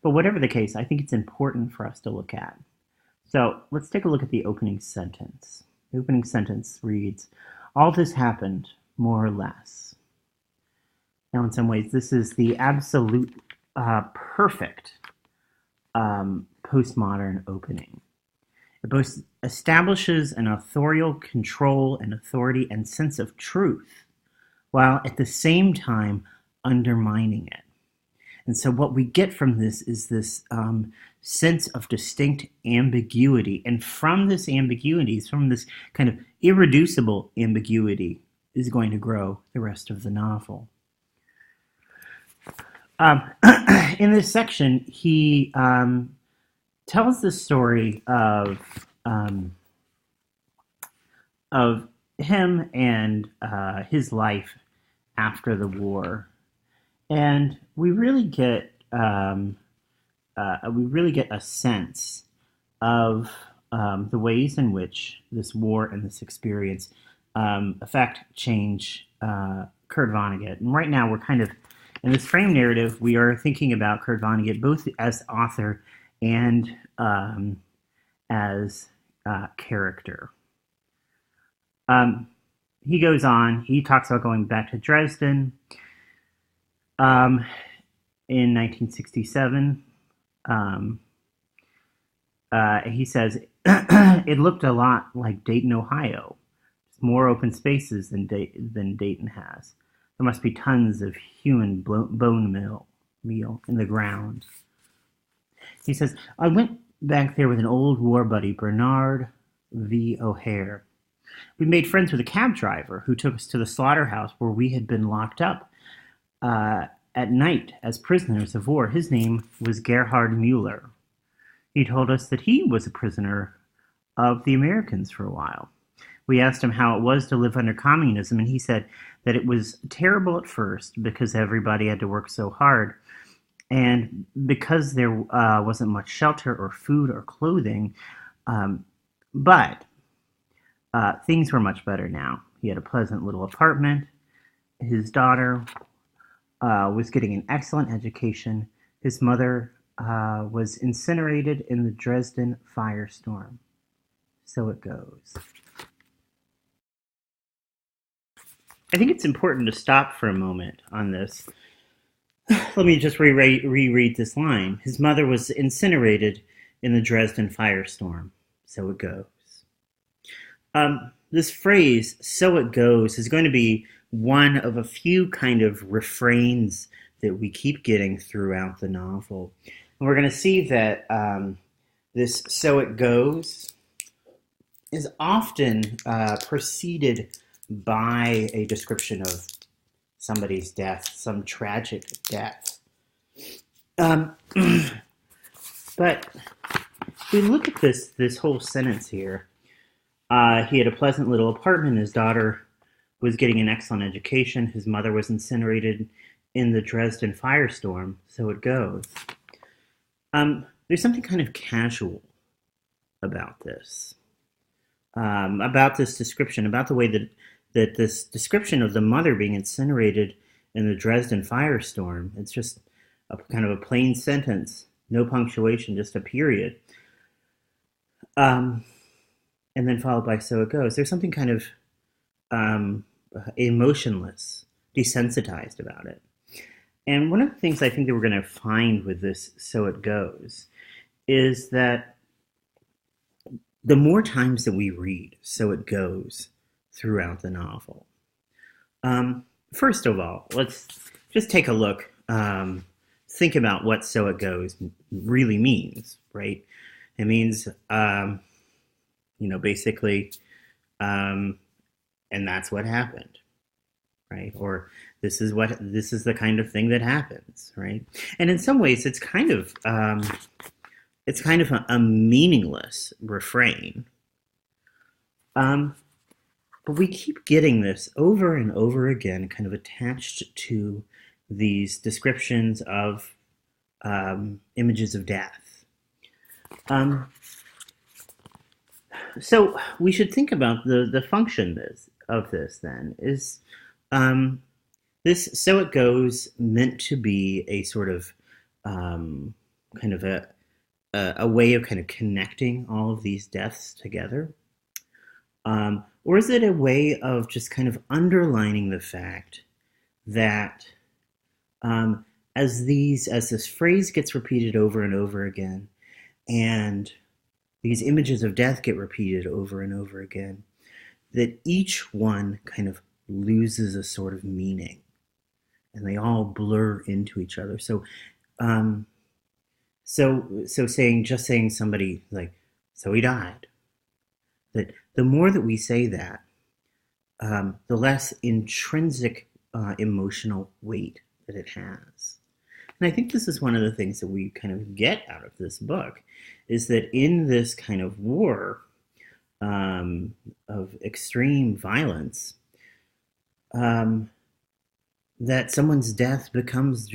But whatever the case, I think it's important for us to look at. So let's take a look at the opening sentence. The opening sentence reads, "All this happened, more or less." Now, in some ways, this is the absolute perfect postmodern opening. It both establishes an authorial control and authority and sense of truth, while at the same time undermining it. And so what we get from this is this sense of distinct ambiguity. And from this ambiguity, from this kind of irreducible ambiguity, is going to grow the rest of the novel. In this section, he tells the story of him and his life after the war, and we really get a sense of the ways in which this war and this experience change Kurt Vonnegut. And right now, we're kind of in this frame narrative. We are thinking about Kurt Vonnegut both as author and as character. He goes on. He talks about going back to Dresden in 1967. He says it looked a lot like Dayton, Ohio. More open spaces than Dayton has. There must be tons of human bone meal in the ground. He says, I went back there with an old war buddy, Bernard V. O'Hare. We made friends with a cab driver who took us to the Slaughterhouse where we had been locked up at night as prisoners of war. His name was Gerhard Mueller. He told us that he was a prisoner of the Americans for a while. We asked him how it was to live under communism, and he said that it was terrible at first because everybody had to work so hard, and because there wasn't much shelter or food or clothing, but things were much better now. He had a pleasant little apartment. His daughter was getting an excellent education. His mother was incinerated in the Dresden firestorm. So it goes. I think it's important to stop for a moment on this. Let me just reread this line. His mother was incinerated in the Dresden firestorm. So it goes. This phrase, so it goes, is going to be one of a few kind of refrains that we keep getting throughout the novel. And we're going to see that this so it goes is often preceded by a description of somebody's death, some tragic death. But if we look at this whole sentence here, he had a pleasant little apartment. His daughter was getting an excellent education. His mother was incinerated in the Dresden firestorm. So it goes. There's something kind of casual about this description, about the way that this description of the mother being incinerated in the Dresden firestorm. It's just a kind of a plain sentence, no punctuation, just a period. And then followed by so it goes. There's something kind of emotionless, desensitized about it. And one of the things I think that we're going to find with this so it goes is that the more times that we read so it goes throughout the novel, first of all, let's just take a look, think about what so it goes really means, right? It means, basically, and that's what happened, right? Or this is the kind of thing that happens, right? And in some ways, it's kind of a meaningless refrain. But we keep getting this over and over again, kind of attached to these descriptions of images of death. So we should think about the function of this then is this so it goes meant to be a sort of kind of a way of kind of connecting all of these deaths together? Or is it a way of just kind of underlining the fact that as this phrase gets repeated over and over again, and these images of death get repeated over and over again, that each one kind of loses a sort of meaning, and they all blur into each other. So Um, so saying somebody like, so he died. That the more that we say that, the less intrinsic emotional weight that it has. And I think this is one of the things that we kind of get out of this book, is that in this kind of war of extreme violence, um, that someone's death becomes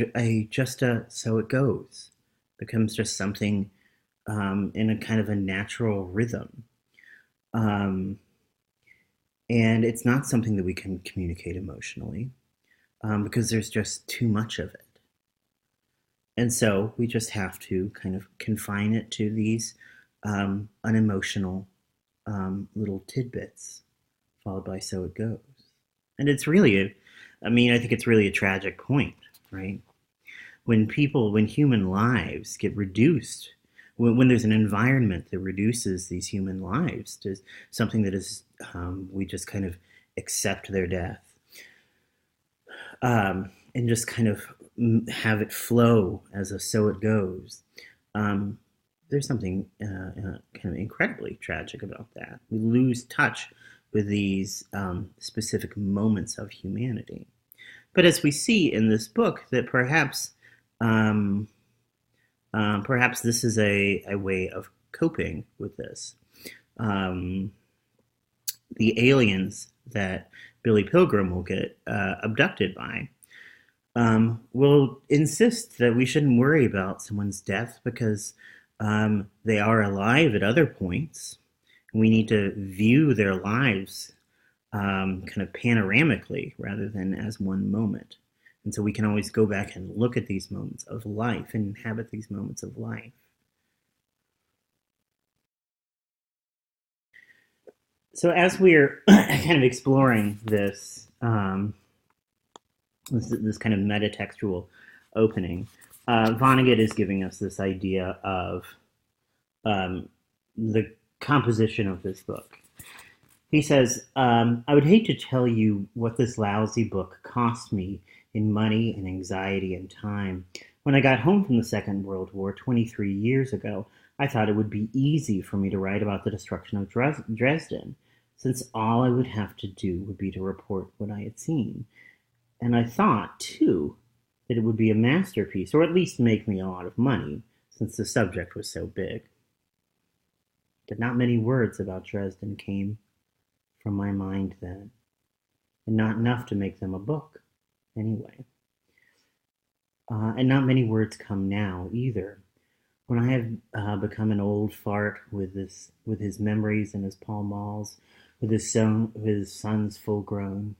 just a so it goes, becomes just something in a kind of a natural rhythm. Um, and it's not something that we can communicate emotionally because there's just too much of it. And so we just have to kind of confine it to these unemotional little tidbits, followed by so it goes. And it's really, I think it's really a tragic point, right? When human lives get reduced, when there's an environment that reduces these human lives to something that is, we just kind of accept their death and just kind of have it flow as a so it goes. There's something kind of incredibly tragic about that. We lose touch with these specific moments of humanity. But as we see in this book, that perhaps this is a way of coping with this. The aliens that Billy Pilgrim will get abducted by will insist that we shouldn't worry about someone's death because they are alive at other points. We need to view their lives kind of panoramically rather than as one moment. And so we can always go back and look at these moments of life and inhabit these moments of life. So as we're kind of exploring this kind of metatextual opening, Vonnegut is giving us this idea of the composition of this book. He says, I would hate to tell you what this lousy book cost me in money and anxiety and time. When I got home from the Second World War 23 years ago, I thought it would be easy for me to write about the destruction of Dresden, since all I would have to do would be to report what I had seen. And I thought, too, that it would be a masterpiece, or at least make me a lot of money, since the subject was so big. But not many words about Dresden came from my mind then, and not enough to make them a book, anyway. And not many words come now, either. When I have become an old fart with his memories and his Pall Malls, with his sons full grown,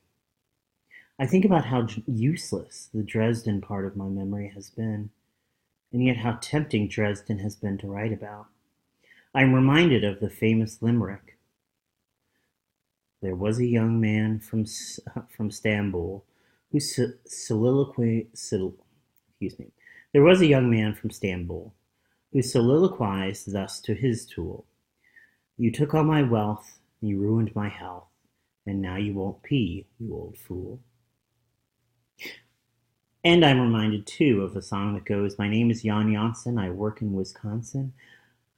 I think about how useless the Dresden part of my memory has been, and yet how tempting Dresden has been to write about. I am reminded of the famous limerick. There was a young man from Stamboul who There was a young man from Stamboul who soliloquized thus to his tool: "You took all my wealth, you ruined my health, and now you won't pee, you old fool." And I'm reminded, too, of the song that goes, "My name is Jan Janssen, I work in Wisconsin.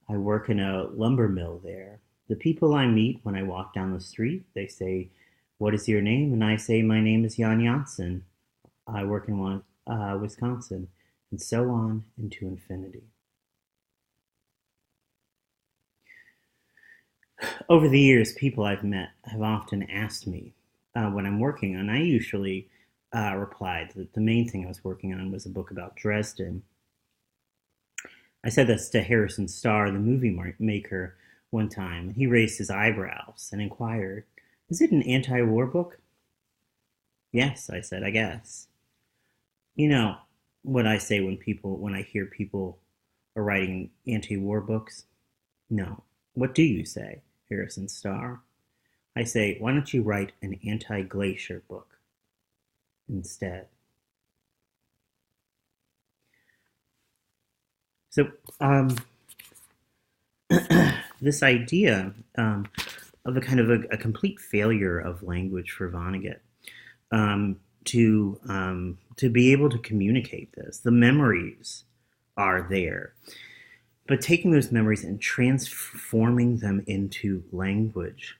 I work in a lumber mill there. The people I meet when I walk down the street, they say, 'What is your name?' And I say, 'My name is Jan Janssen. I work in Wisconsin,' and so on into infinity." Over the years, people I've met have often asked me what I'm working on. I usually replied that the main thing I was working on was a book about Dresden. I said this to Harrison Starr, the movie maker, one time, and he raised his eyebrows and inquired, "Is it an anti-war book?" "Yes," I said, "I guess." You know what I say when I hear people are writing anti-war books? No. What do you say, Harrison Starr? I say, why don't you write an anti-glacier book instead? So, this idea of a kind of a complete failure of language for Vonnegut to be able to communicate this, the memories are there. But taking those memories and transforming them into language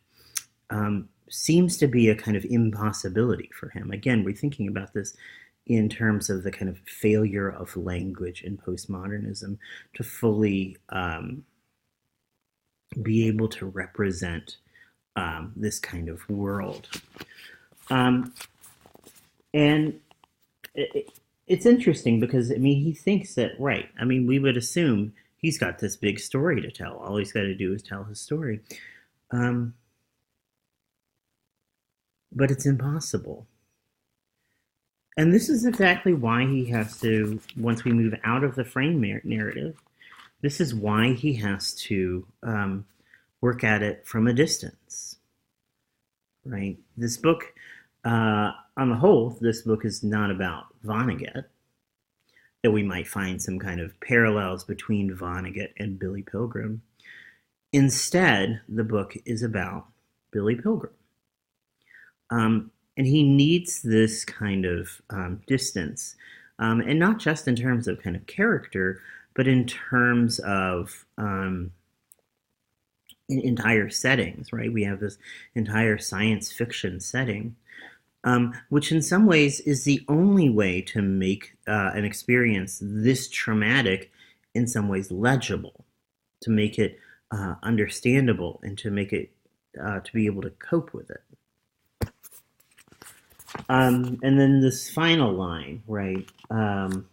seems to be a kind of impossibility for him. Again, we're thinking about this in terms of the kind of failure of language in postmodernism to fully be able to represent this kind of world. And it's interesting because, I mean, he thinks that, right, I mean, we would assume he's got this big story to tell. All he's got to do is tell his story. But it's impossible. And this is exactly why he has to, once we move out of the frame narrative, this is why he has to work at it from a distance, right? This book, on the whole, this book is not about Vonnegut, that we might find some kind of parallels between Vonnegut and Billy Pilgrim. Instead, the book is about Billy Pilgrim. And he needs this kind of distance, and not just in terms of kind of character, but in terms of entire settings, right? We have this entire science fiction setting, which in some ways is the only way to make an experience this traumatic in some ways legible, to make it understandable, and to make it to be able to cope with it. And then this final line, right? Or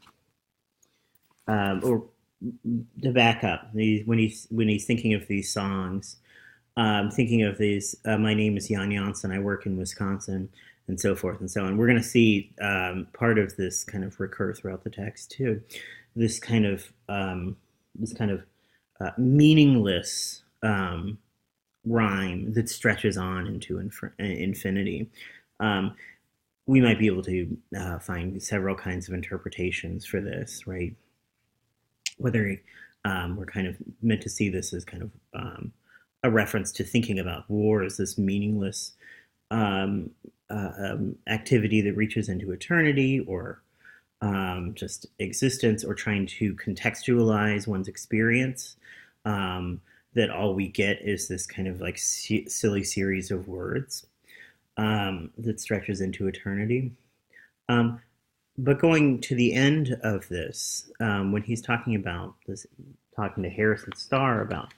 to back up, when he's thinking of these songs, thinking of these, my name is Jan Janssen, I work in Wisconsin, and so forth and so on. We're going to see part of this kind of recur throughout the text too. This kind of meaningless rhyme that stretches on into infinity. We might be able to find several kinds of interpretations for this, right? Whether we're kind of meant to see this as kind of a reference to thinking about war as this meaningless activity that reaches into eternity, or just existence, or trying to contextualize one's experience, that all we get is this kind of like silly series of words that stretches into eternity. But going to the end of this, when he's talking about this, talking to Harrison Starr about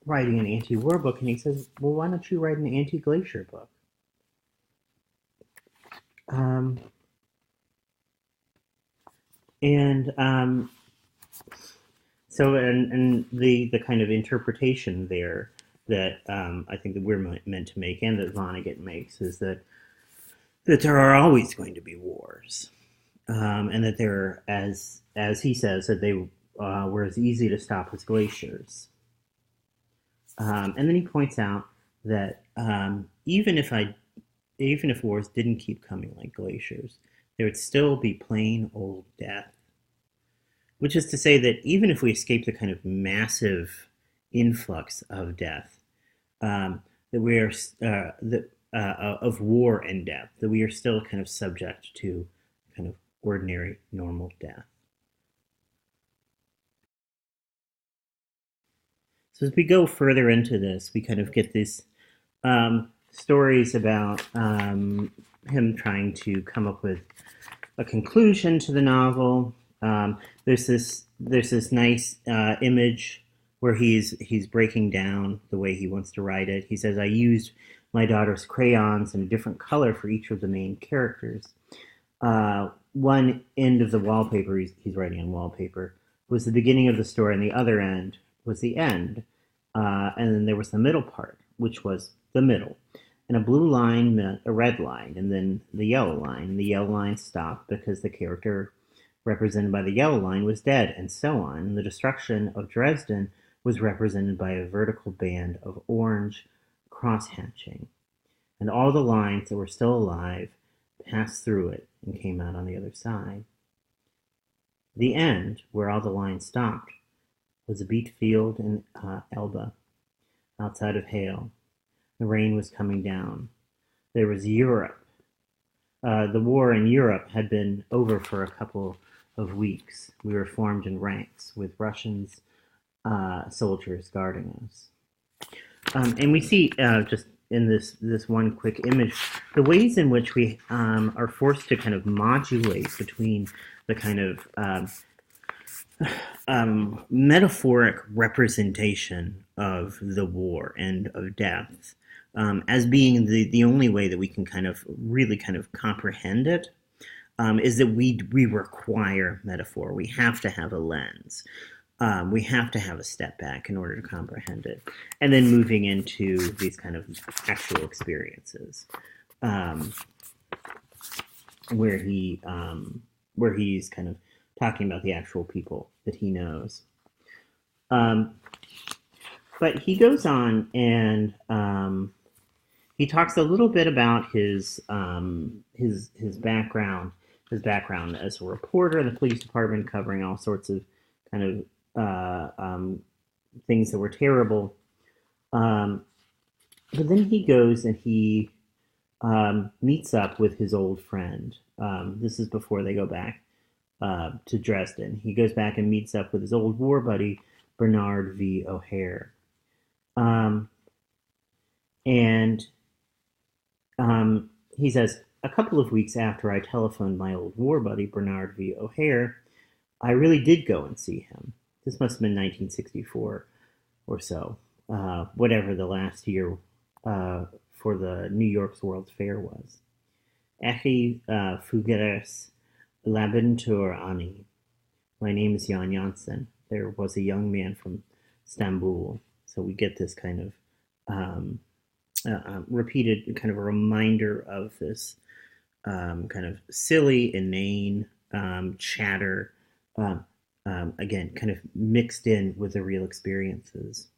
writing an anti-war book, and he says, well, why don't you write an anti-glacier book? So the kind of interpretation there that I think that we're meant to make, and that Vonnegut makes, is that there are always going to be wars, and that there, as he says, that they were as easy to stop as glaciers. And then he points out that even if wars didn't keep coming like glaciers, there would still be plain old death. Which is to say that even if we escape the kind of massive influx of death, that we are of war and death, that we are still kind of subject to kind of ordinary, normal death. So as we go further into this, we kind of get these stories about him trying to come up with a conclusion to the novel. There's this nice image where he's breaking down the way he wants to write it. He says, I used my daughter's crayons in a different color for each of the main characters. One end of the wallpaper, he's writing on wallpaper, was the beginning of the story, and the other end was the end. And then there was the middle part, which was the middle. And a blue line meant a red line, and then the yellow line. And the yellow line stopped because the character represented by the yellow line was dead, and so on. And the destruction of Dresden was represented by a vertical band of orange cross-hatching. And all the lines that were still alive passed through it and came out on the other side. The end, where all the lines stopped, was a beet field in Elba, outside of Halle. The rain was coming down. There was Europe. The war in Europe had been over for a couple of weeks, we were formed in ranks with Russians soldiers guarding us. And we see just in this one quick image the ways in which we are forced to kind of modulate between the kind of metaphoric representation of the war and of death as being the only way that we can kind of really kind of comprehend it. Is that we require metaphor. We have to have a lens. We have to have a step back in order to comprehend it, and then moving into these kind of actual experiences, where he's kind of talking about the actual people that he knows. But he goes on and he talks a little bit about his background. His background as a reporter in the police department, covering all sorts of kind of things that were terrible. But then he goes and he meets up with his old friend. This is before they go back to Dresden. He goes back and meets up with his old war buddy, Bernard V. O'Hare. And he says, a couple of weeks after I telephoned my old war buddy, Bernard V. O'Hare, I really did go and see him. This must have been 1964 or so, whatever the last year for the New York's World's Fair was. Echi Fuggeres Labentur Ani. My name is Jan Janssen. There was a young man from Istanbul. So we get this kind of repeated kind of a reminder of this kind of silly, inane chatter, again, kind of mixed in with the real experiences.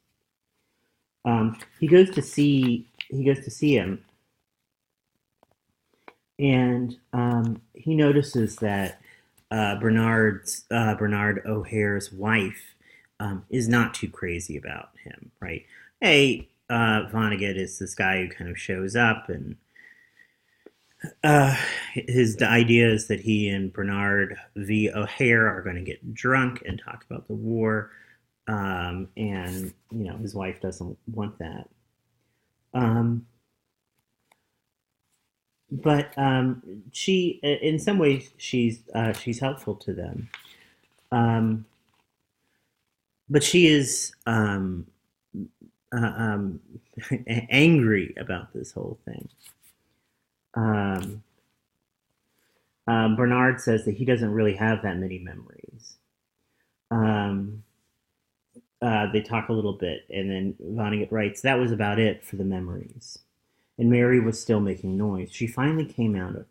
He goes to see him, and he notices that Bernard O'Hare's wife is not too crazy about him, right? Hey, Vonnegut is this guy who kind of shows up, and his idea is that he and Bernard V. O'Hare are going to get drunk and talk about the war, and his wife doesn't want that. But she, in some ways, she's helpful to them. But she is angry about this whole thing. Bernard says that he doesn't really have that many memories. They talk a little bit, and then Vonnegut writes, that was about it for the memories. And Mary was still making noise. She finally came out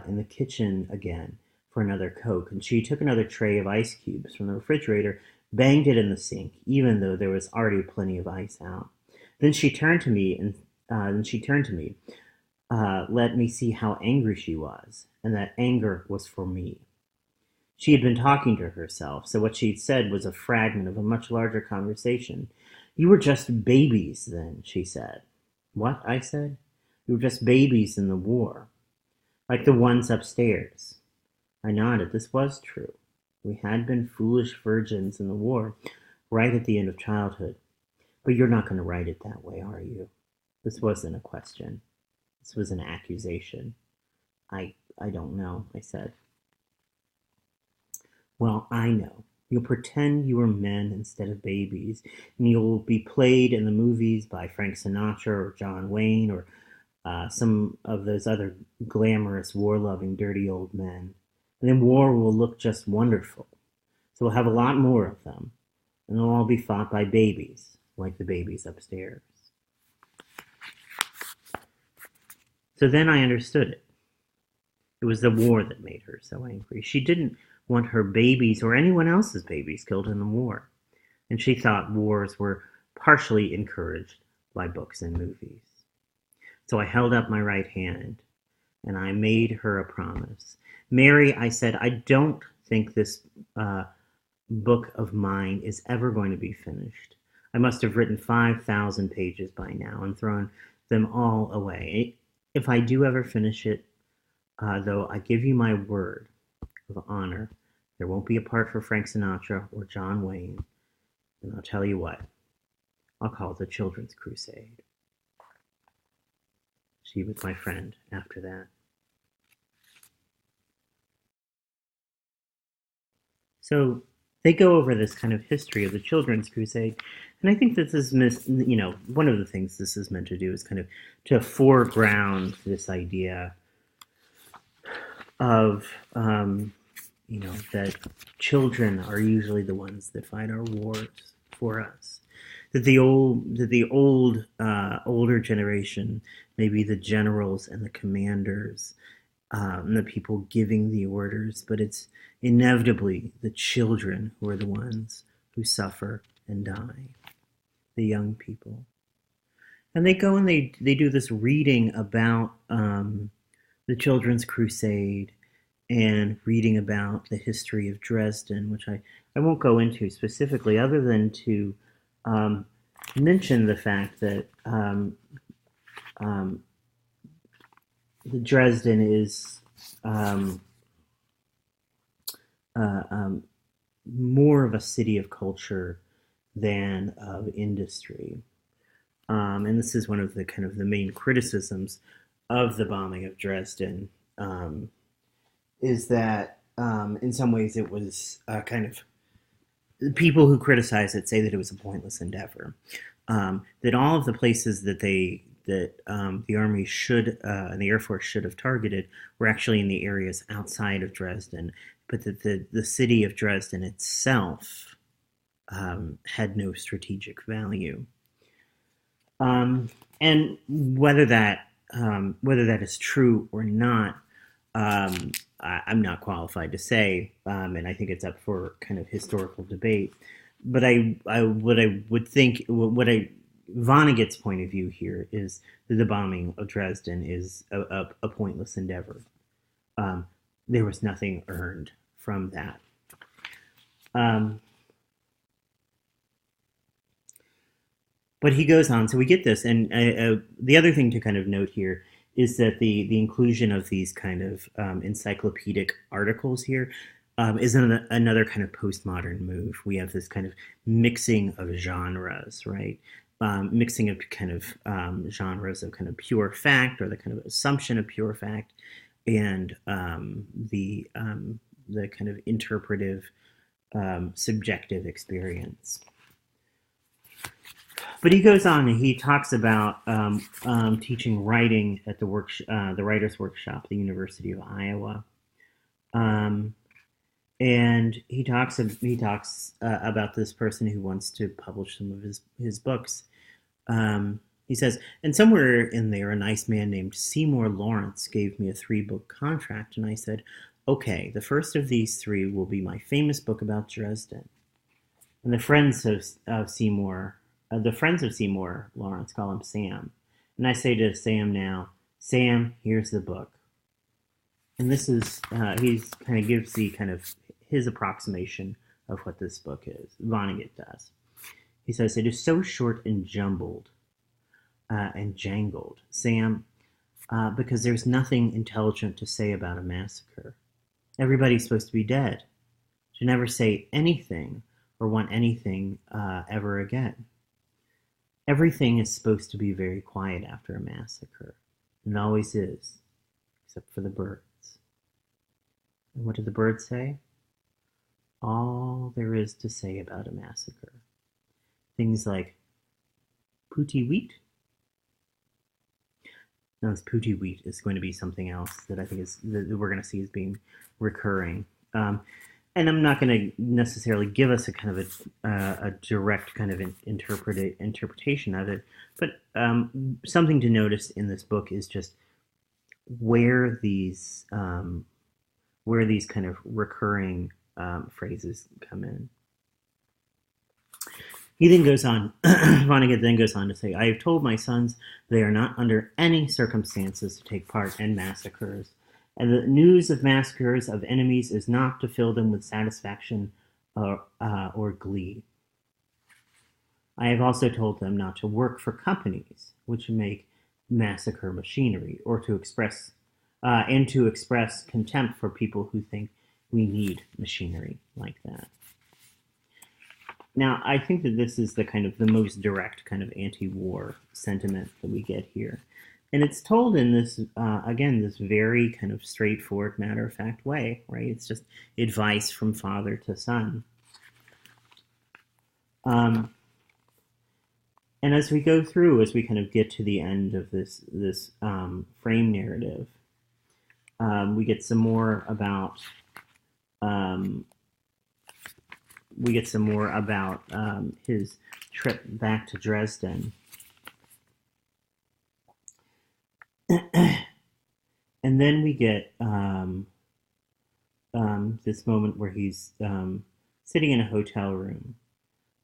in the kitchen again for another Coke, and she took another tray of ice cubes from the refrigerator, banged it in the sink, even though there was already plenty of ice out. Then she turned to me, let me see how angry she was, and that anger was for me. She had been talking to herself, so what she'd said was a fragment of a much larger conversation. You were just babies then, she said. What? I said. You were just babies in the war, like the ones upstairs. I nodded. This was true. We had been foolish virgins in the war, right at the end of childhood. But you're not going to write it that way, are you? This wasn't a question. This was an accusation. I don't know, I said. Well, I know. You'll pretend you were men instead of babies, and you'll be played in the movies by Frank Sinatra or John Wayne or some of those other glamorous, war-loving, dirty old men. And then war will look just wonderful. So we'll have a lot more of them, and they'll all be fought by babies, like the babies upstairs. So then I understood it. It was the war that made her so angry. She didn't want her babies or anyone else's babies killed in the war. And she thought wars were partially encouraged by books and movies. So I held up my right hand and I made her a promise. Mary, I said, I don't think this book of mine is ever going to be finished. I must have written 5,000 pages by now and thrown them all away. If I do ever finish it, though, I give you my word of honor There won't be a part for Frank Sinatra or John Wayne. And I'll tell you what, I'll call it the Children's Crusade. She was my friend after that. So they go over this kind of history of the Children's Crusade, and I think that this is, one of the things this is meant to do is kind of to foreground this idea of, that children are usually the ones that fight our wars for us. That the older generation, maybe the generals and the commanders, the people giving the orders, but it's inevitably the children who are the ones who suffer and die, the young people. And they go and they do this reading about the Children's Crusade and reading about the history of Dresden, which I won't go into specifically other than to mention the fact that the Dresden is more of a city of culture than of industry. And this is one of the kind of the main criticisms of the bombing of Dresden, is that in some ways it was kind of, people who criticize it say that it was a pointless endeavor. That all of the places that the Army should and the Air Force should have targeted were actually in the areas outside of Dresden, but that the city of Dresden itself had no strategic value. And whether that is true or not, I'm not qualified to say, and I think it's up for kind of historical debate. But Vonnegut's point of view here is that the bombing of Dresden is a pointless endeavor. There was nothing earned from that. But he goes on, so we get this, and the other thing to kind of note here is that the inclusion of these kind of encyclopedic articles here is another kind of postmodern move. We have this kind of mixing of genres, right? Mixing of kind of genres of kind of pure fact, or the kind of assumption of pure fact, and the kind of interpretive, subjective experience. But he goes on and he talks about teaching writing at the Writers' Workshop at the University of Iowa, and he talks about this person who wants to publish some of his books. He says, and somewhere in there, a nice man named Seymour Lawrence gave me a 3-book contract, and I said, okay, the first of these 3 will be my famous book about Dresden. And the friends of Seymour Lawrence call him Sam. And I say to Sam now, Sam, here's the book. And this is, he's kind of gives the kind of his approximation of what this book is. Vonnegut does. He says, it is so short and jumbled and jangled, Sam, because there's nothing intelligent to say about a massacre. Everybody's supposed to be dead. To never say anything or want anything ever again. Everything is supposed to be very quiet after a massacre, and it always is, except for the birds. And what do the birds say? All there is to say about a massacre. Things like, pooty wheat. Now, this pooty wheat is going to be something else that I think that we're going to see as being recurring. And I'm not going to necessarily give us a kind of a direct kind of interpretation of it, but something to notice in this book is just where these kind of recurring phrases come in. He then goes on, Vonnegut then goes on to say, I have told my sons they are not under any circumstances to take part in massacres, and the news of massacres of enemies is not to fill them with satisfaction or glee. I have also told them not to work for companies which make massacre machinery, or to express contempt for people who think We need machinery like that. Now, I think that this is the most direct kind of anti-war sentiment that we get here. And it's told in this, again, this very kind of straightforward, matter-of-fact way, right? It's just advice from father to son. And as we go through, as we kind of get to the end of this frame narrative, we get some more about his trip back to Dresden. And then we get this moment where he's sitting in a hotel room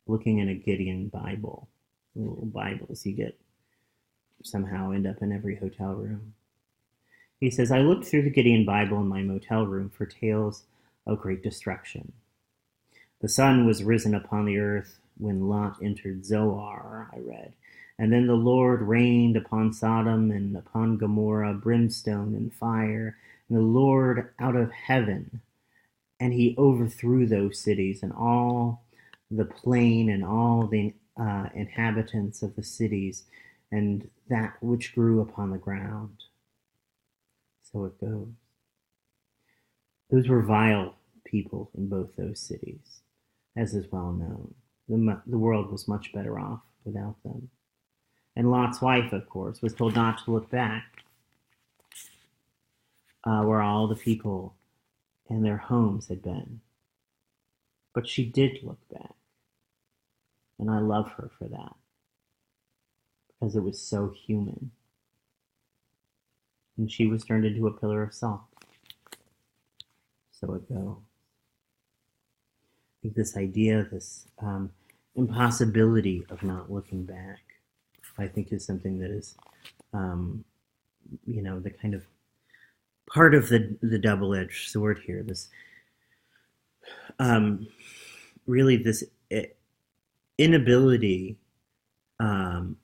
looking in a Gideon Bible. Little Bibles you get somehow end up in every hotel room. He says, I looked through the Gideon Bible in my motel room for tales of great destruction. The sun was risen upon the earth when Lot entered Zoar, I read. And then the Lord rained upon Sodom and upon Gomorrah brimstone and fire, and the Lord out of heaven. And he overthrew those cities and all the plain and all the inhabitants of the cities and that which grew upon the ground. So it goes. Those were vile people in both those cities, as is well known. The world was much better off without them. And Lot's wife, of course, was told not to look back, where all the people and their homes had been. But she did look back. And I love her for that, because it was so human. And she was turned into a pillar of salt. So it goes. I think this idea, this impossibility of not looking back, I think is something that is, the kind of part of the double-edged sword here. This, really, this inability to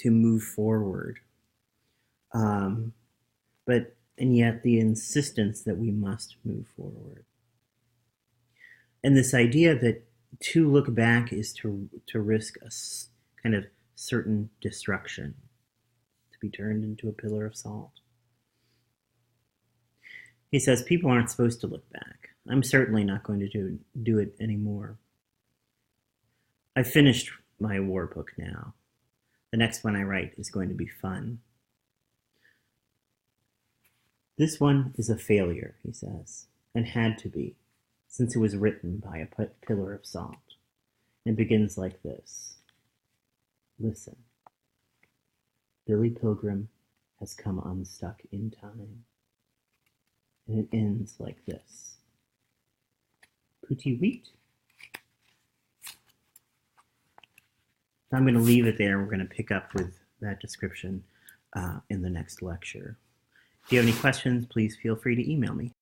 move forward, and yet the insistence that we must move forward, and this idea that to look back is to risk a kind of certain destruction, to be turned into a pillar of salt. He says people aren't supposed to look back. I'm certainly not going to do it anymore. I've finished my war book now. The next one I write is going to be fun. This one is a failure, he says, and had to be, since it was written by a pillar of salt. It begins like this. Listen. Billy Pilgrim has come unstuck in time. And it ends like this. Pooty wheat. I'm going to leave it there. We're going to pick up with that description in the next lecture. If you have any questions, please feel free to email me.